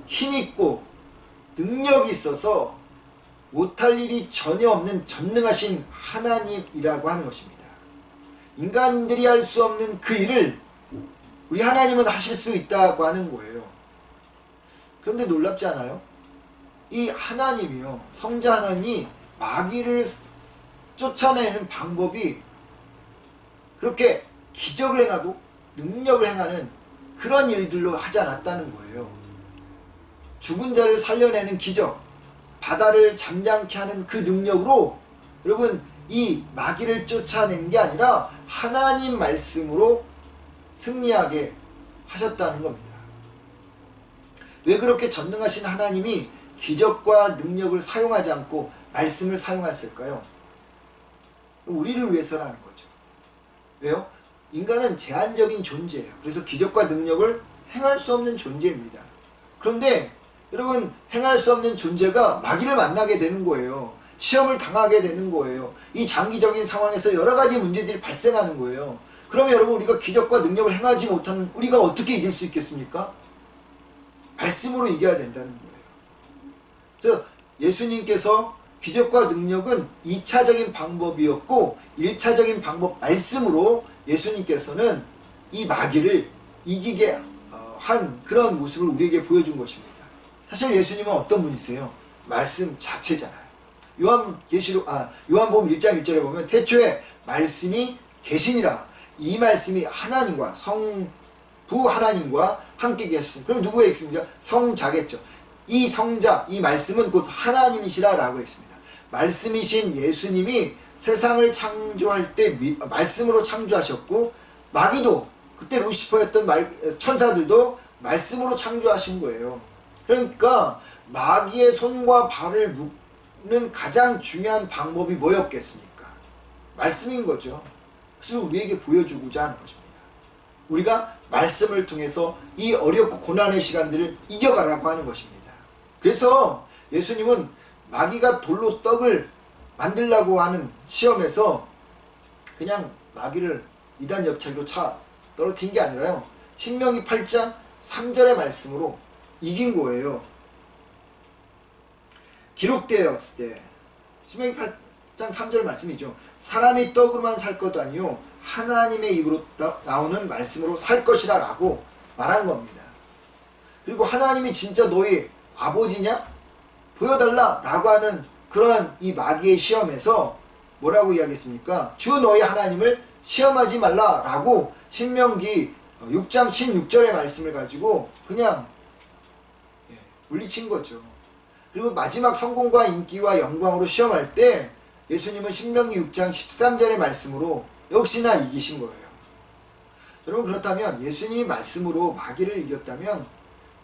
S1: 힘있고 능력이 있어서 못할 일이 전혀 없는 전능하신 하나님이라고 하는 것입니다. 인간들이 할 수 없는 그 일을 우리 하나님은 하실 수 있다고 하는 거예요. 그런데 놀랍지 않아요? 이 하나님이요, 성자 하나님이 마귀를 쫓아내는 방법이 그렇게 기적을 행하고 능력을 행하는 그런 일들로 하지 않았다는 거예요. 죽은 자를 살려내는 기적, 바다를 잠잠케 하는 그 능력으로 여러분 이 마귀를 쫓아낸 게 아니라 하나님 말씀으로 승리하게 하셨다는 겁니다. 왜 그렇게 전능하신 하나님이 기적과 능력을 사용하지 않고 말씀을 사용했을까요? 우리를 위해서라는 거죠. 왜요? 인간은 제한적인 존재예요. 그래서 기적과 능력을 행할 수 없는 존재입니다. 그런데 여러분, 행할 수 없는 존재가 마귀를 만나게 되는 거예요. 시험을 당하게 되는 거예요. 이 장기적인 상황에서 여러 가지 문제들이 발생하는 거예요. 그러면 여러분, 우리가 기적과 능력을 행하지 못하는 우리가 어떻게 이길 수 있겠습니까? 말씀으로 이겨야 된다는 거예요. 그래서 예수님께서 기적과 능력은 2차적인 방법이었고 1차적인 방법 말씀으로 예수님께서는 이 마귀를 이기게 한 그런 모습을 우리에게 보여준 것입니다. 사실 예수님은 어떤 분이세요? 말씀 자체잖아요. 요한복음 1장 1절에 보면 태초에 말씀이 계시니라. 이 말씀이 하나님과 성부 하나님과 함께 계셨습니다. 그럼 누구에 있습니까? 성자겠죠. 이 성자, 이 말씀은 곧 하나님이시라 라고 했습니다. 말씀이신 예수님이 세상을 창조할 때 말씀으로 창조하셨고 마귀도 그때 루시퍼였던 천사들도 말씀으로 창조하신 거예요. 그러니까 마귀의 손과 발을 묶는 가장 중요한 방법이 뭐였겠습니까? 말씀인 거죠. 그래서 우리에게 보여주고자 하는 것입니다. 우리가 말씀을 통해서 이 어렵고 고난의 시간들을 이겨가라고 하는 것입니다. 그래서 예수님은 마귀가 돌로 떡을 만들려고 하는 시험에서 그냥 마귀를 이단 옆차기로 떨어뜨린 게 아니라요. 신명기 8장 3절의 말씀으로 이긴 거예요. 기록되었을 때 신명기 8장 3절 말씀이죠. 사람이 떡으로만 살 것도 아니요 하나님의 입으로 나오는 말씀으로 살 것이라 라고 말한 겁니다. 그리고 하나님이 진짜 너희 아버지냐? 보여달라 라고 하는 그러한 이 마귀의 시험에서 뭐라고 이야기했습니까? 주 너희 하나님을 시험하지 말라 라고 신명기 6장 16절의 말씀을 가지고 그냥 물리친 거죠. 그리고 마지막 성공과 인기와 영광으로 시험할 때 예수님은 신명기 6장 13절의 말씀으로 역시나 이기신 거예요. 여러분, 그렇다면 예수님이 말씀으로 마귀를 이겼다면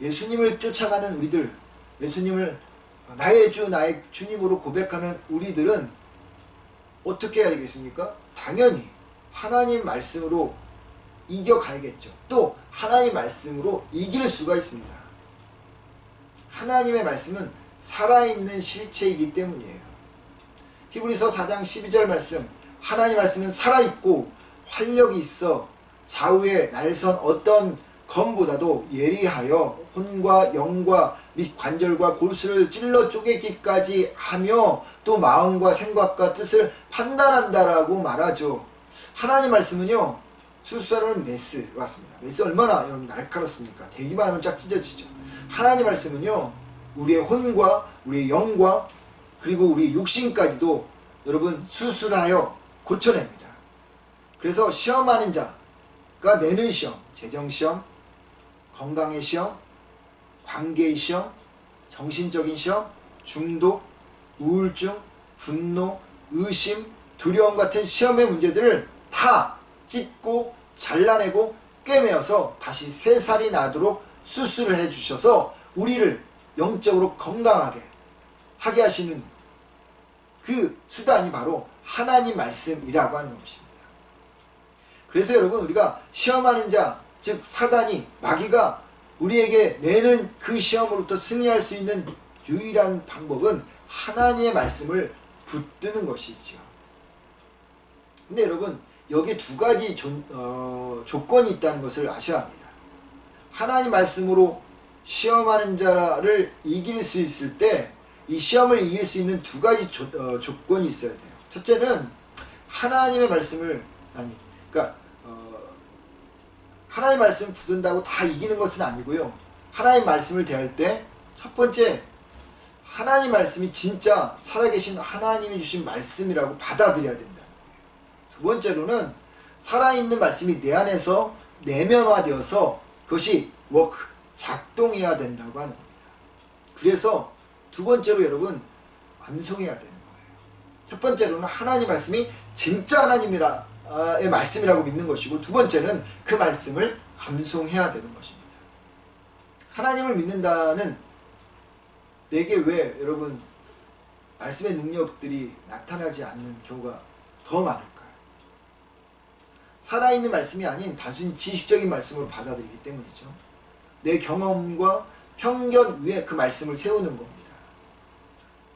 S1: 예수님을 쫓아가는 우리들, 예수님을 나의 주 나의 주님으로 고백하는 우리들은 어떻게 해야 되겠습니까? 당연히 하나님 말씀으로 이겨가야겠죠. 또 하나님 말씀으로 이길 수가 있습니다. 하나님의 말씀은 살아있는 실체이기 때문이에요. 히브리서 4장 12절 말씀, 하나님 말씀은 살아있고 활력이 있어 좌우에 날선 어떤 검보다도 예리하여 혼과 영과 및 관절과 골수를 찔러 쪼개기까지 하며 또 마음과 생각과 뜻을 판단한다라고 말하죠. 하나님 말씀은요, 수수하는 메스 맞습니다. 메스 얼마나 여러분 날카롭습니까? 대기만 하면 쫙 찢어지죠. 하나님 말씀은요, 우리의 혼과 우리의 영과 그리고 우리 육신까지도 여러분 수술하여 고쳐냅니다. 그래서 시험하는 자가 내는 시험, 재정시험, 건강의 시험, 관계의 시험, 정신적인 시험, 중독, 우울증, 분노, 의심, 두려움 같은 시험의 문제들을 다 찢고 잘라내고 꿰매어서 다시 새살이 나도록 수술을 해주셔서 우리를 영적으로 건강하게 하게 하시는 그 수단이 바로 하나님 말씀이라고 하는 것입니다. 그래서 여러분, 우리가 시험하는 자, 즉 사단이, 마귀가 우리에게 내는 그 시험으로부터 승리할 수 있는 유일한 방법은 하나님의 말씀을 붙드는 것이죠. 근데 여러분, 여기에 두 가지 조건이 있다는 것을 아셔야 합니다. 하나님 말씀으로 시험하는 자를 이길 수 있을 때 이 시험을 이길 수 있는 두 가지 조건이 있어야 돼요. 첫째는 하나님의 말씀을 하나님 말씀 붙든다고 다 이기는 것은 아니고요. 하나님 말씀을 대할 때 첫 번째, 하나님 말씀이 진짜 살아계신 하나님이 주신 말씀이라고 받아들여야 된다는 거예요. 두 번째로는 살아있는 말씀이 내 안에서 내면화되어서 그것이 작동해야 된다고 하는 겁니다. 그래서 두 번째로 여러분, 암송해야 되는 거예요. 첫 번째로는 하나님 말씀이 진짜 하나님의 말씀이라고 믿는 것이고, 두 번째는 그 말씀을 암송해야 되는 것입니다. 하나님을 믿는다는 내게 왜 여러분 말씀의 능력들이 나타나지 않는 경우가 더 많을까요? 살아있는 말씀이 아닌 단순히 지식적인 말씀으로 받아들이기 때문이죠. 내 경험과 편견 위에 그 말씀을 세우는 겁니다.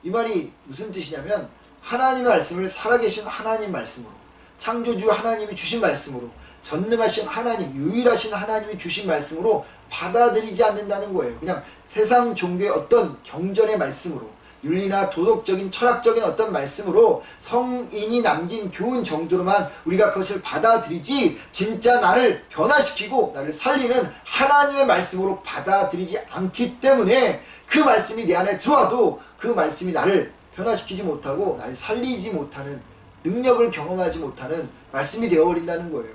S1: 이 말이 무슨 뜻이냐면, 하나님의 말씀을 살아계신 하나님 말씀으로, 창조주 하나님이 주신 말씀으로, 전능하신 하나님, 유일하신 하나님이 주신 말씀으로 받아들이지 않는다는 거예요. 그냥 세상 종교의 어떤 경전의 말씀으로, 윤리나 도덕적인 철학적인 어떤 말씀으로 성인이 남긴 교훈 정도로만 우리가 그것을 받아들이지, 진짜 나를 변화시키고 나를 살리는 하나님의 말씀으로 받아들이지 않기 때문에 그 말씀이 내 안에 들어와도 그 말씀이 나를 변화시키지 못하고 나를 살리지 못하는, 능력을 경험하지 못하는 말씀이 되어버린다는 거예요.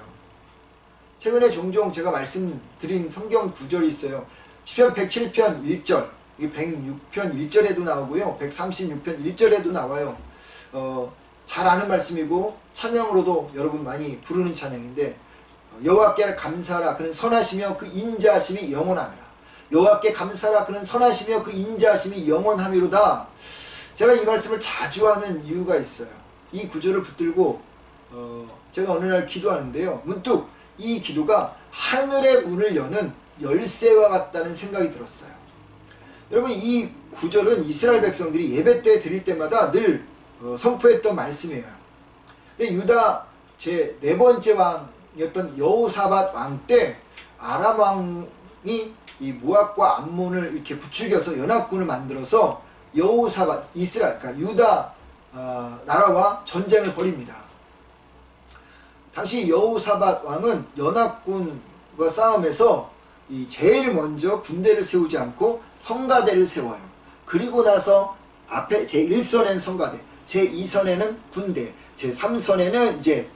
S1: 최근에 종종 제가 말씀드린 성경 구절이 있어요. 시편 107편 1절, 106편 1절에도 나오고요, 136편 1절에도 나와요. 잘 아는 말씀이고 찬양으로도 여러분 많이 부르는 찬양인데, 여호와께 감사하라, 그는 선하시며 그 인자하심이 영원하니라. 여호와께 감사하라, 그는 선하시며 그 인자하심이 영원하미로다. 제가 이 말씀을 자주 하는 이유가 있어요. 이 구절을 붙들고 제가 어느 날 기도하는데요, 문득 이 기도가 하늘의 문을 여는 열쇠와 같다는 생각이 들었어요. 여러분, 이 구절은 이스라엘 백성들이 예배 때 드릴 때마다 늘 선포했던 말씀이에요. 근데 유다 제 네 번째 왕이었던 여호사밧 왕 때 아람 왕이 이 모압과 암몬을 이렇게 부추겨서 연합군을 만들어서 여호사밧, 이스라엘, 그러니까 유다 나라와 전쟁을 벌입니다. 당시 여호사밧 왕은 연합군과 싸움에서 제일 먼저 군대를 세우지 않고 성가대를 세워요. 그리고 나서 앞에 제1선에는 성가대, 제2선에는 군대, 제3선에는 이제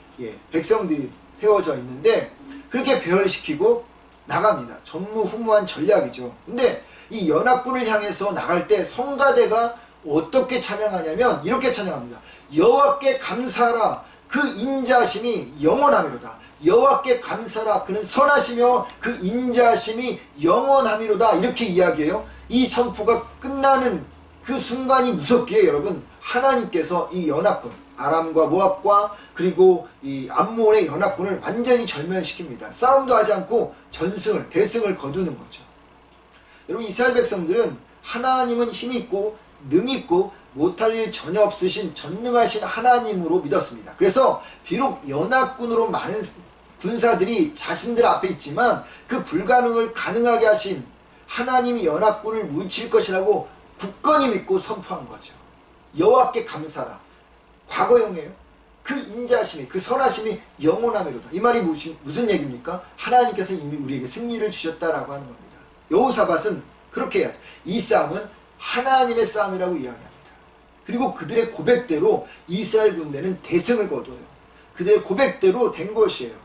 S1: 백성들이 세워져 있는데, 그렇게 배열시키고 나갑니다. 전무후무한 전략이죠. 근데 이 연합군을 향해서 나갈 때 성가대가 어떻게 찬양하냐면 이렇게 찬양합니다. 여호와께 감사하라, 그 인자하심이 영원하미로다. 여호와께 감사하라, 그는 선하시며 그 인자하심이 영원하미로다. 이렇게 이야기해요. 이 선포가 끝나는 그 순간이 무섭기에 여러분, 하나님께서 이 연합군, 아람과 모압과 그리고 이 암몬의 연합군을 완전히 절멸시킵니다. 싸움도 하지 않고 대승을 거두는 거죠. 여러분, 이스라엘 백성들은 하나님은 힘이 있고 능이 있고 못할 일 전혀 없으신 전능하신 하나님으로 믿었습니다. 그래서 비록 연합군으로 많은 군사들이 자신들 앞에 있지만 그 불가능을 가능하게 하신 하나님이 연합군을 물칠 것이라고 굳건히 믿고 선포한 거죠. 여호와께 감사라. 과거형이에요. 그 인자하심이, 그 선하심이 영원하미로다. 이 말이 무슨 얘기입니까? 하나님께서 이미 우리에게 승리를 주셨다라고 하는 겁니다. 여호사밧은 그렇게 해야죠. 이 싸움은 하나님의 싸움이라고 이야기합니다. 그리고 그들의 고백대로 이스라엘 군대는 대승을 거둬요. 그들의 고백대로 된 것이에요.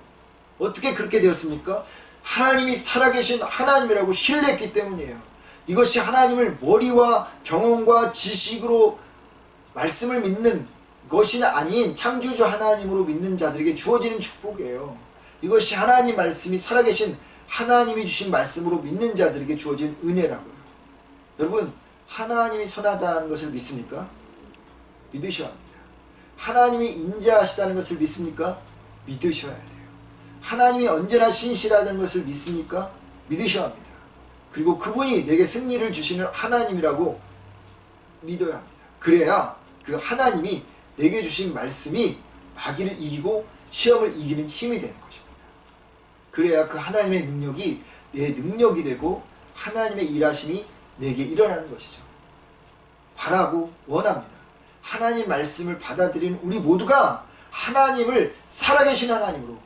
S1: 어떻게 그렇게 되었습니까? 하나님이 살아계신 하나님이라고 신뢰했기 때문이에요. 이것이 하나님을 머리와 경험과 지식으로 말씀을 믿는 것이 아닌 창조주 하나님으로 믿는 자들에게 주어지는 축복이에요. 이것이 하나님 말씀이 살아계신 하나님이 주신 말씀으로 믿는 자들에게 주어진 은혜라고요. 여러분, 하나님이 선하다는 것을 믿습니까? 믿으셔야 합니다. 하나님이 인자하시다는 것을 믿습니까? 믿으셔야 돼요. 하나님이 언제나 신실하다는 것을 믿습니까? 믿으셔야 합니다. 그리고 그분이 내게 승리를 주시는 하나님이라고 믿어야 합니다. 그래야 그 하나님이 내게 주신 말씀이 마귀를 이기고 시험을 이기는 힘이 되는 것입니다. 그래야 그 하나님의 능력이 내 능력이 되고 하나님의 일하심이 내게 일어나는 것이죠. 바라고 원합니다. 하나님 말씀을 받아들이는 우리 모두가 하나님을 살아계신 하나님으로,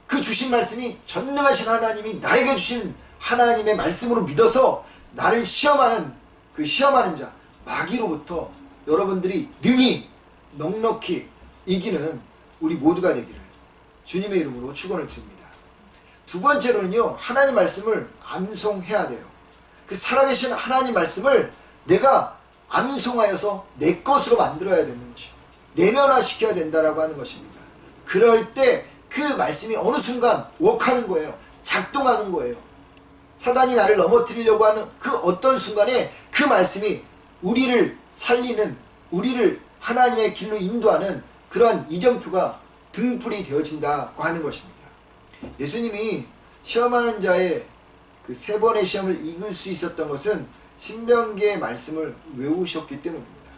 S1: 그 주신 말씀이 전능하신 하나님이 나에게 주신 하나님의 말씀으로 믿어서 나를 시험하는 그 시험하는 자 마귀로부터 여러분들이 능히 넉넉히 이기는 우리 모두가 되기를 주님의 이름으로 축원을 드립니다. 두 번째로는요, 하나님 말씀을 암송해야 돼요. 그 살아계신 하나님 말씀을 내가 암송하여서 내 것으로 만들어야 되는 것이요, 내면화시켜야 된다라고 하는 것입니다. 그럴 때 그 말씀이 어느 순간 웍하는 거예요. 작동하는 거예요. 사단이 나를 넘어뜨리려고 하는 그 어떤 순간에 그 말씀이 우리를 살리는, 우리를 하나님의 길로 인도하는 그러한 이정표가 등불이 되어진다고 하는 것입니다. 예수님이 시험하는 자의 그 3번의 시험을 이길 수 있었던 것은 신명기의 말씀을 외우셨기 때문입니다.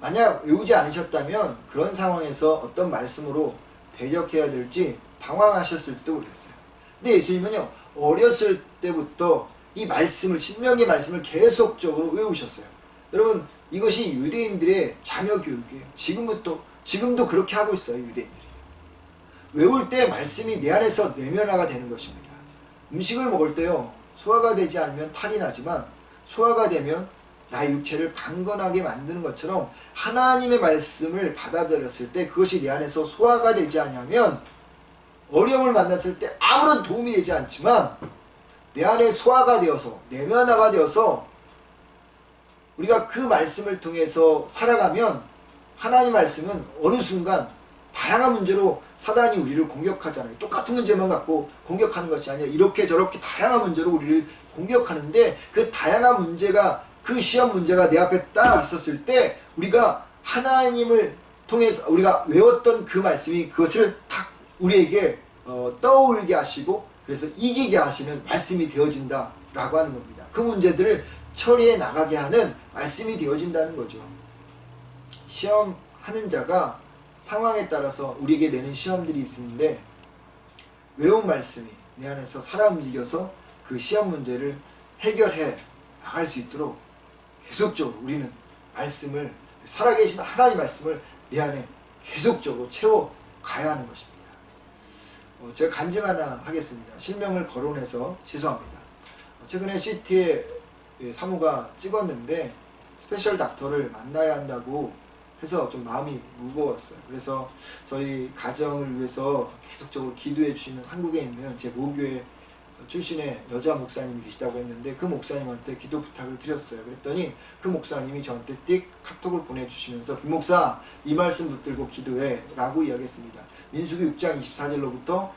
S1: 만약 외우지 않으셨다면 그런 상황에서 어떤 말씀으로 대적해야 될지 당황하셨을지도 모르겠어요. 근데 예수님은요, 어렸을 때부터 이 말씀을, 신명기의 말씀을 계속적으로 외우셨어요. 여러분, 이것이 유대인들의 자녀 교육이에요. 지금도 그렇게 하고 있어요, 유대인들이. 외울 때 말씀이 내 안에서 내면화가 되는 것입니다. 음식을 먹을 때요, 소화가 되지 않으면 탈이 나지만 소화가 되면 나의 육체를 강건하게 만드는 것처럼 하나님의 말씀을 받아들였을 때 그것이 내 안에서 소화가 되지 않으면 어려움을 만났을 때 아무런 도움이 되지 않지만 내 안에 소화가 되어서 내면화가 되어서 우리가 그 말씀을 통해서 살아가면 하나님 말씀은 어느 순간 다양한 문제로 사단이 우리를 공격하잖아요. 똑같은 문제만 갖고 공격하는 것이 아니라 이렇게 저렇게 다양한 문제로 우리를 공격하는데, 그 다양한 문제가, 그 시험 문제가 내 앞에 딱 있었을 때 우리가 하나님을 통해서 우리가 외웠던 그 말씀이 그것을 탁 우리에게 떠올리게 하시고 그래서 이기게 하시는 말씀이 되어진다라고 하는 겁니다. 그 문제들을 처리해 나가게 하는 말씀이 되어진다는 거죠. 시험하는 자가 상황에 따라서 우리에게 내는 시험들이 있는데 외운 말씀이 내 안에서 살아 움직여서 그 시험 문제를 해결해 나갈 수 있도록 계속적으로 우리는 말씀을, 살아계신 하나님 말씀을 내 안에 계속적으로 채워가야 하는 것입니다. 제가 간증 하나 하겠습니다. 실명을 거론해서 죄송합니다. 최근에 CT에 사무가 찍었는데 스페셜 닥터를 만나야 한다고 해서 좀 마음이 무거웠어요. 그래서 저희 가정을 위해서 계속적으로 기도해 주시는 한국에 있는 제 모교회 출신의 여자 목사님이 계시다고 했는데 그 목사님한테 기도 부탁을 드렸어요. 그랬더니 그 목사님이 저한테 띡 카톡을 보내주시면서 김 목사, 이 말씀 붙들고 기도해 라고 이야기했습니다. 민수기 6장 24절로부터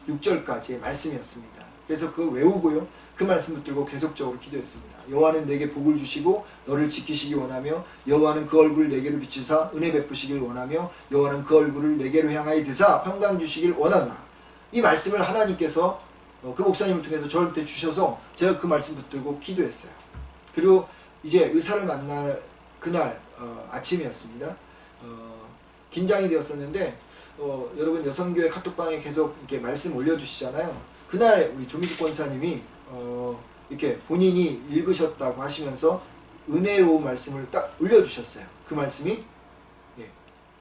S1: 26절까지의 말씀이었습니다. 그래서 그거 외우고요, 그 말씀 붙들고 계속적으로 기도했습니다. 여호와는 내게 복을 주시고 너를 지키시기 원하며 여호와는 그 얼굴을 내게로 비추사 은혜 베푸시길 원하며 여호와는 그 얼굴을 내게로 향하여 드사 평강 주시길 원하노라. 이 말씀을 하나님께서 그 목사님을 통해서 저한테 주셔서 제가 그 말씀 붙들고 기도했어요. 그리고 이제 의사를 만날 그날 아침이었습니다. 긴장이 되었었는데 여러분 여성교회 카톡방에 계속 이렇게 말씀 올려주시잖아요. 그날 우리 조미숙 권사님이 이렇게 본인이 읽으셨다고 하시면서 은혜로운 말씀을 딱 올려주셨어요. 그 말씀이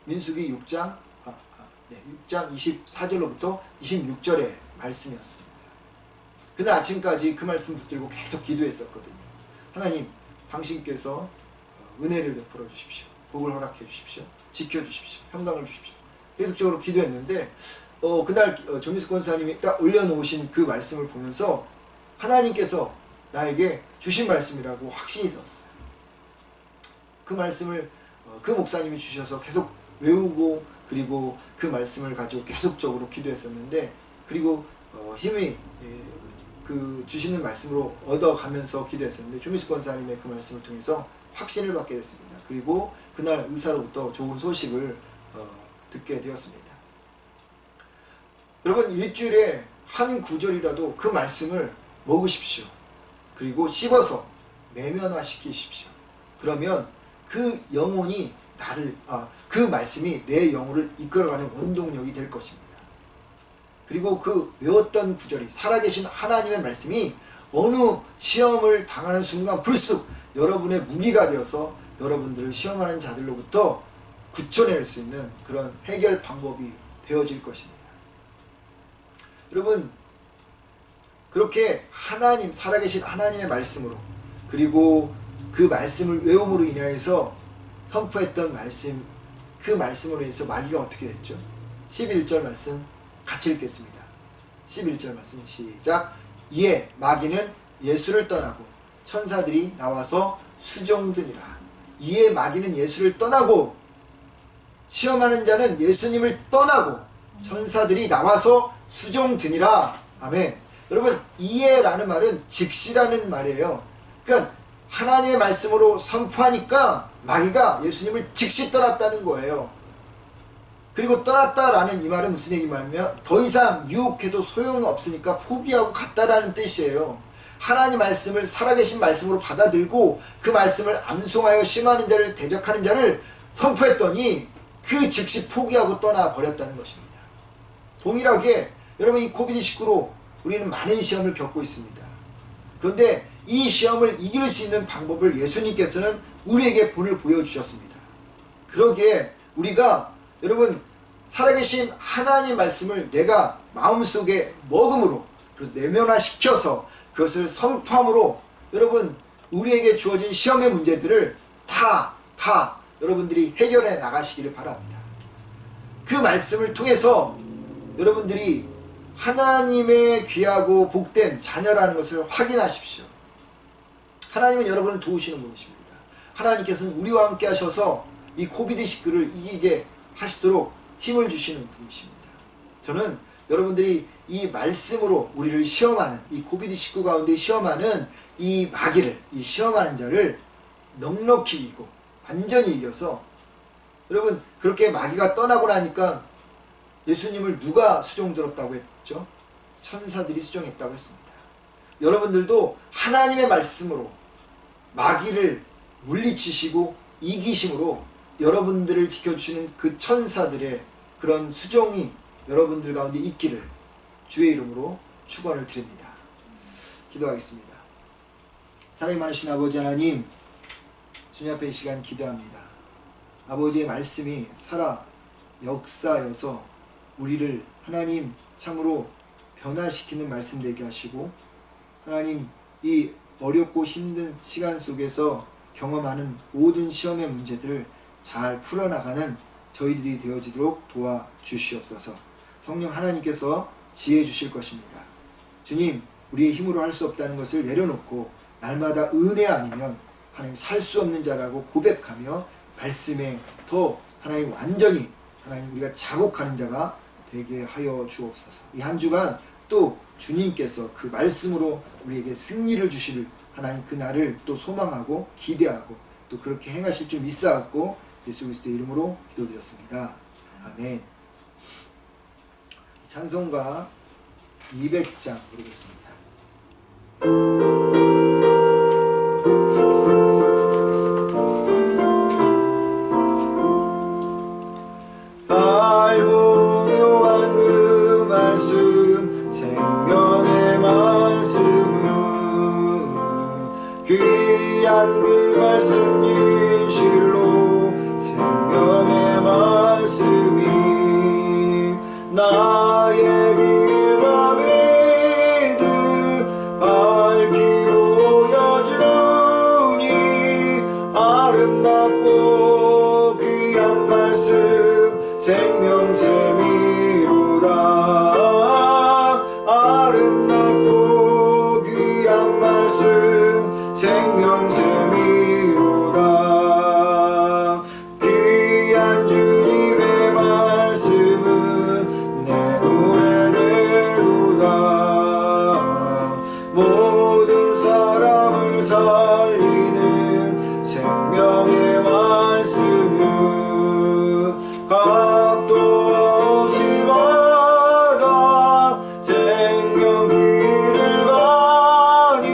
S1: 민수기 6장 6장 24절로부터 26절의 말씀이었습니다. 그날 아침까지 그 말씀 붙들고 계속 기도했었거든요. 하나님, 당신께서 은혜를 베풀어 주십시오. 복을 허락해 주십시오. 지켜주십시오. 평강을 주십시오. 계속적으로 기도했는데 그날 조미숙 권사님이 딱 올려놓으신 그 말씀을 보면서 하나님께서 나에게 주신 말씀이라고 확신이 들었어요. 그 말씀을 그 목사님이 주셔서 계속 외우고 그리고 그 말씀을 가지고 계속적으로 기도했었는데 그리고 힘이 그 주시는 말씀으로 얻어가면서 기도했었는데 조미숙 권사님의 그 말씀을 통해서 확신을 받게 됐습니다. 그리고 그날 의사로부터 좋은 소식을 듣게 되었습니다. 여러분 일주일에 한 구절이라도 그 말씀을 먹으십시오. 그리고 씹어서 내면화시키십시오. 그러면 그 영혼이 그 말씀이 내 영혼을 이끌어가는 원동력이 될 것입니다. 그리고 그 외웠던 구절이 살아계신 하나님의 말씀이 어느 시험을 당하는 순간 불쑥 여러분의 무기가 되어서 여러분들을 시험하는 자들로부터 구쳐낼 수 있는 그런 해결 방법이 되어질 것입니다. 여러분 그렇게 살아계신 하나님의 말씀으로 그리고 그 말씀을 외움으로 인하여서 선포했던 말씀, 그 말씀으로 인해서 마귀가 어떻게 됐죠? 11절 말씀 같이 읽겠습니다. 11절 말씀 시작. 이에 마귀는 예수를 떠나고 천사들이 나와서 수종드니라. 이에 마귀는 예수를 떠나고 시험하는 자는 예수님을 떠나고 천사들이 나와서 수종드니라. 아멘. 여러분 이에라는 말은 즉시라는 말이에요. 그러니까 하나님의 말씀으로 선포하니까 마귀가 예수님을 즉시 떠났다는 거예요. 그리고 떠났다라는 이 말은 무슨 얘기 말이냐면 더 이상 유혹해도 소용없으니까 포기하고 갔다라는 뜻이에요. 하나님 말씀을 살아계신 말씀으로 받아들고 그 말씀을 암송하여 심하는 자를 대적하는 자를 선포했더니 그 즉시 포기하고 떠나버렸다는 것입니다. 동일하게 여러분 이 코비드19로 우리는 많은 시험을 겪고 있습니다. 그런데 이 시험을 이길 수 있는 방법을 예수님께서는 우리에게 본을 보여주셨습니다. 그러기에 우리가 여러분 살아계신 하나님 말씀을 내가 마음속에 먹음으로 그래서 내면화시켜서 그것을 선포함으로 여러분 우리에게 주어진 시험의 문제들을 다 여러분들이 해결해 나가시기를 바랍니다. 그 말씀을 통해서 여러분들이 하나님의 귀하고 복된 자녀라는 것을 확인하십시오. 하나님은 여러분을 도우시는 분이십니다. 하나님께서는 우리와 함께 하셔서 이 코비드19를 이기게 하시도록 힘을 주시는 분이십니다. 저는 여러분들이 이 말씀으로 우리를 시험하는 이 코비드19 가운데 시험하는 이 마귀를 이 시험하는 자를 넉넉히 이기고 완전히 이겨서 여러분 그렇게 마귀가 떠나고 나니까 예수님을 누가 수종들었다고 했죠? 천사들이 수종했다고 했습니다. 여러분들도 하나님의 말씀으로 마귀를 물리치시고 이기심으로 여러분들을 지켜주시는 그 천사들의 그런 수종이 여러분들 가운데 있기를 주의 이름으로 축원을 드립니다. 기도하겠습니다. 사랑이 많으신 아버지 하나님, 주님 앞에 이 시간 기도합니다. 아버지의 말씀이 살아 역사여서 우리를 하나님 참으로 변화시키는 말씀 되게 하시고 하나님 이 어렵고 힘든 시간 속에서 경험하는 모든 시험의 문제들을 잘 풀어나가는 저희들이 되어지도록 도와주시옵소서. 성령 하나님께서 지혜 주실 것입니다. 주님, 우리의 힘으로 할 수 없다는 것을 내려놓고 날마다 은혜 아니면 하나님 살 수 없는 자라고 고백하며 말씀에 더 하나님 완전히 하나님 우리가 자복하는 자가 되게 하여 주옵소서. 이 한 주간 또 주님께서 그 말씀으로 우리에게 승리를 주실 하나님 그 날을 또 소망하고 기대하고 또 그렇게 행하실 줄 믿사옵고 예수 그리스도의 이름으로 기도드렸습니다. 아멘. 찬송가 200장 부르겠습니다. 난 그 말씀 진실로 생명의 말씀이 나의 길과 믿음 밝히 보여주니 아름답고 귀한 말씀 생명샘이로다. 아름답고 귀한 말씀 생명샘이로다. 귀한 주님의 말씀은 내 노래되도다. 모든 사람을 살리는 생명의 말씀은 값도 없이 받아 생명길을 가니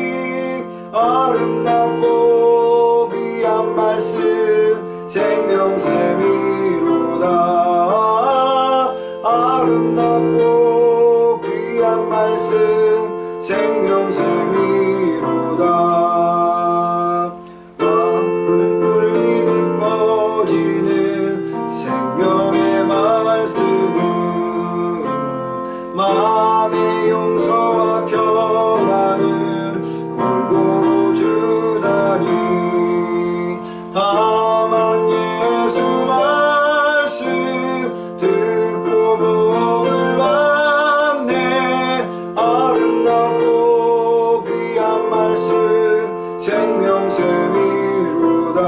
S1: 아름답고 귀한 말씀 생명샘이로다. 아름답고 귀한 말씀 생명샘이로다. 울리는 퍼지는 생명의 말씀은 마음의 용서와 평안을 골고루 주나니 다만 예수 말씀 듣고 복을 받네. 아름답고 귀한 말씀 생명샘이로다.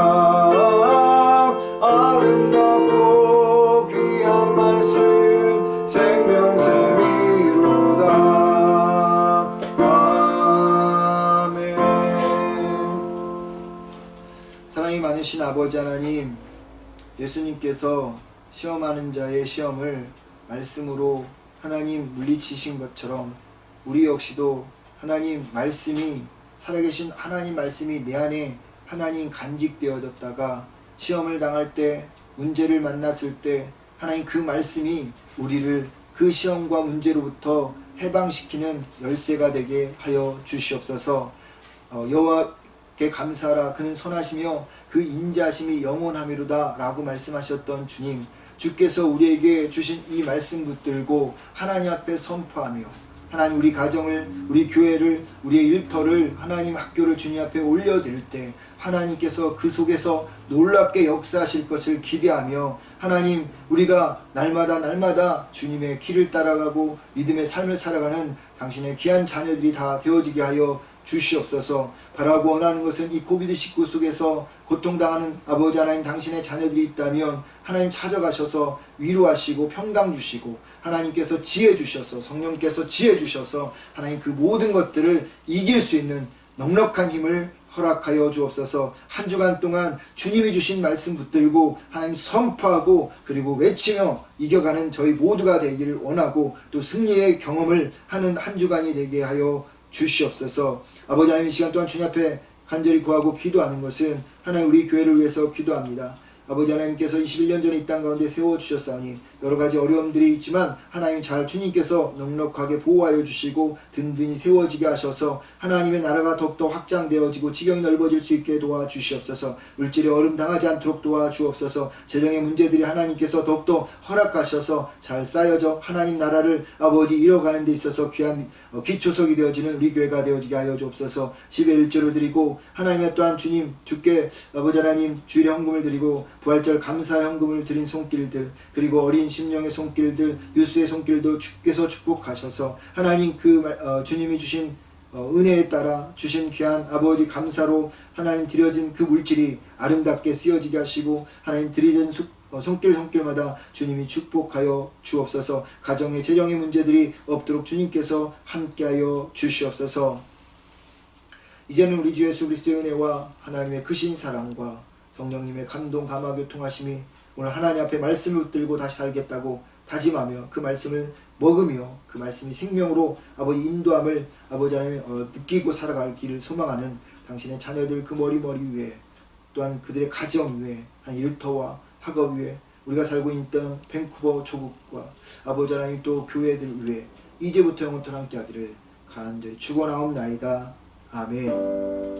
S1: 아름답고 귀한 말씀 생명샘이로다. 아멘. 사랑이 많으신 아버지 하나님, 예수님께서 시험하는 자의 시험을 말씀으로 하나님 물리치신 것처럼 우리 역시도 하나님 말씀이, 살아계신 하나님 말씀이 내 안에 하나님 간직되어졌다가 시험을 당할 때, 문제를 만났을 때 하나님 그 말씀이 우리를 그 시험과 문제로부터 해방시키는 열쇠가 되게 하여 주시옵소서. 여호와께 감사하라. 그는 선하시며 그 인자심이 영원하미로다 라고 말씀하셨던 주님, 주께서 우리에게 주신 이 말씀 붙들고 하나님 앞에 선포하며 하나님 우리 가정을, 우리 교회를, 우리의 일터를, 하나님 학교를 주님 앞에 올려드릴 때 하나님께서 그 속에서 놀랍게 역사하실 것을 기대하며 하나님 우리가 날마다 주님의 길을 따라가고 믿음의 삶을 살아가는 당신의 귀한 자녀들이 다 되어지게 하여 주시옵소서. 바라고 원하는 것은 이 코비드19 속에서 고통당하는 아버지 하나님, 당신의 자녀들이 있다면 하나님 찾아가셔서 위로하시고 평강 주시고 하나님께서 지혜 주셔서, 성령께서 지혜 주셔서 하나님 그 모든 것들을 이길 수 있는 넉넉한 힘을 허락하여 주옵소서. 한 주간 동안 주님이 주신 말씀 붙들고 하나님 선포하고 그리고 외치며 이겨가는 저희 모두가 되기를 원하고 또 승리의 경험을 하는 한 주간이 되게 하여 주시옵소서. 아버지 하나님, 이 시간 동안 주님 앞에 간절히 구하고 기도하는 것은 하나님 우리 교회를 위해서 기도합니다. 아버지 하나님께서 21년 전에 이 땅 가운데 세워주셨사오니 여러가지 어려움들이 있지만 하나님 잘 주님께서 넉넉하게 보호하여 주시고 든든히 세워지게 하셔서 하나님의 나라가 더욱더 확장되어지고 지경이 넓어질 수 있게 도와주시옵소서. 물질에 얼음 당하지 않도록 도와주옵소서. 재정의 문제들이 하나님께서 더욱더 허락하셔서 잘 쌓여져 하나님 나라를 아버지 이뤄가는 데 있어서 귀한 기초석이 되어지는 우리 교회가 되어지게 하여 주옵소서. 10의 1조를 드리고 하나님의 또한 주님 주께 아버지 하나님 주일에 헌금을 드리고 부활절 감사 헌금을 드린 손길들, 그리고 어린 심령의 손길들, 유수의 손길도 주께서 축복하셔서 하나님 주님이 주신 은혜에 따라 주신 귀한 아버지 감사로 하나님 드려진 그 물질이 아름답게 쓰여지게 하시고 하나님 드려진 손길마다 주님이 축복하여 주옵소서. 가정의 재정의 문제들이 없도록 주님께서 함께하여 주시옵소서. 이제는 우리 주 예수 그리스도의 은혜와 하나님의 크신 사랑과 성령님의 감동 감화 교통하심이 오늘 하나님 앞에 말씀을 붙들고 다시 살겠다고 다짐하며 그 말씀을 먹으며 그 말씀이 생명으로 아버지 인도함을 아버지 하나님 느끼고 살아갈 길을 소망하는 당신의 자녀들 그 머리 위에, 또한 그들의 가정 위에, 한 일터와 학업 위에, 우리가 살고 있던 밴쿠버 조국과 아버지 하나님 또 교회들 위에 이제부터 영원토록 함께 하기를 간절히 축원하옵나이다. 아멘.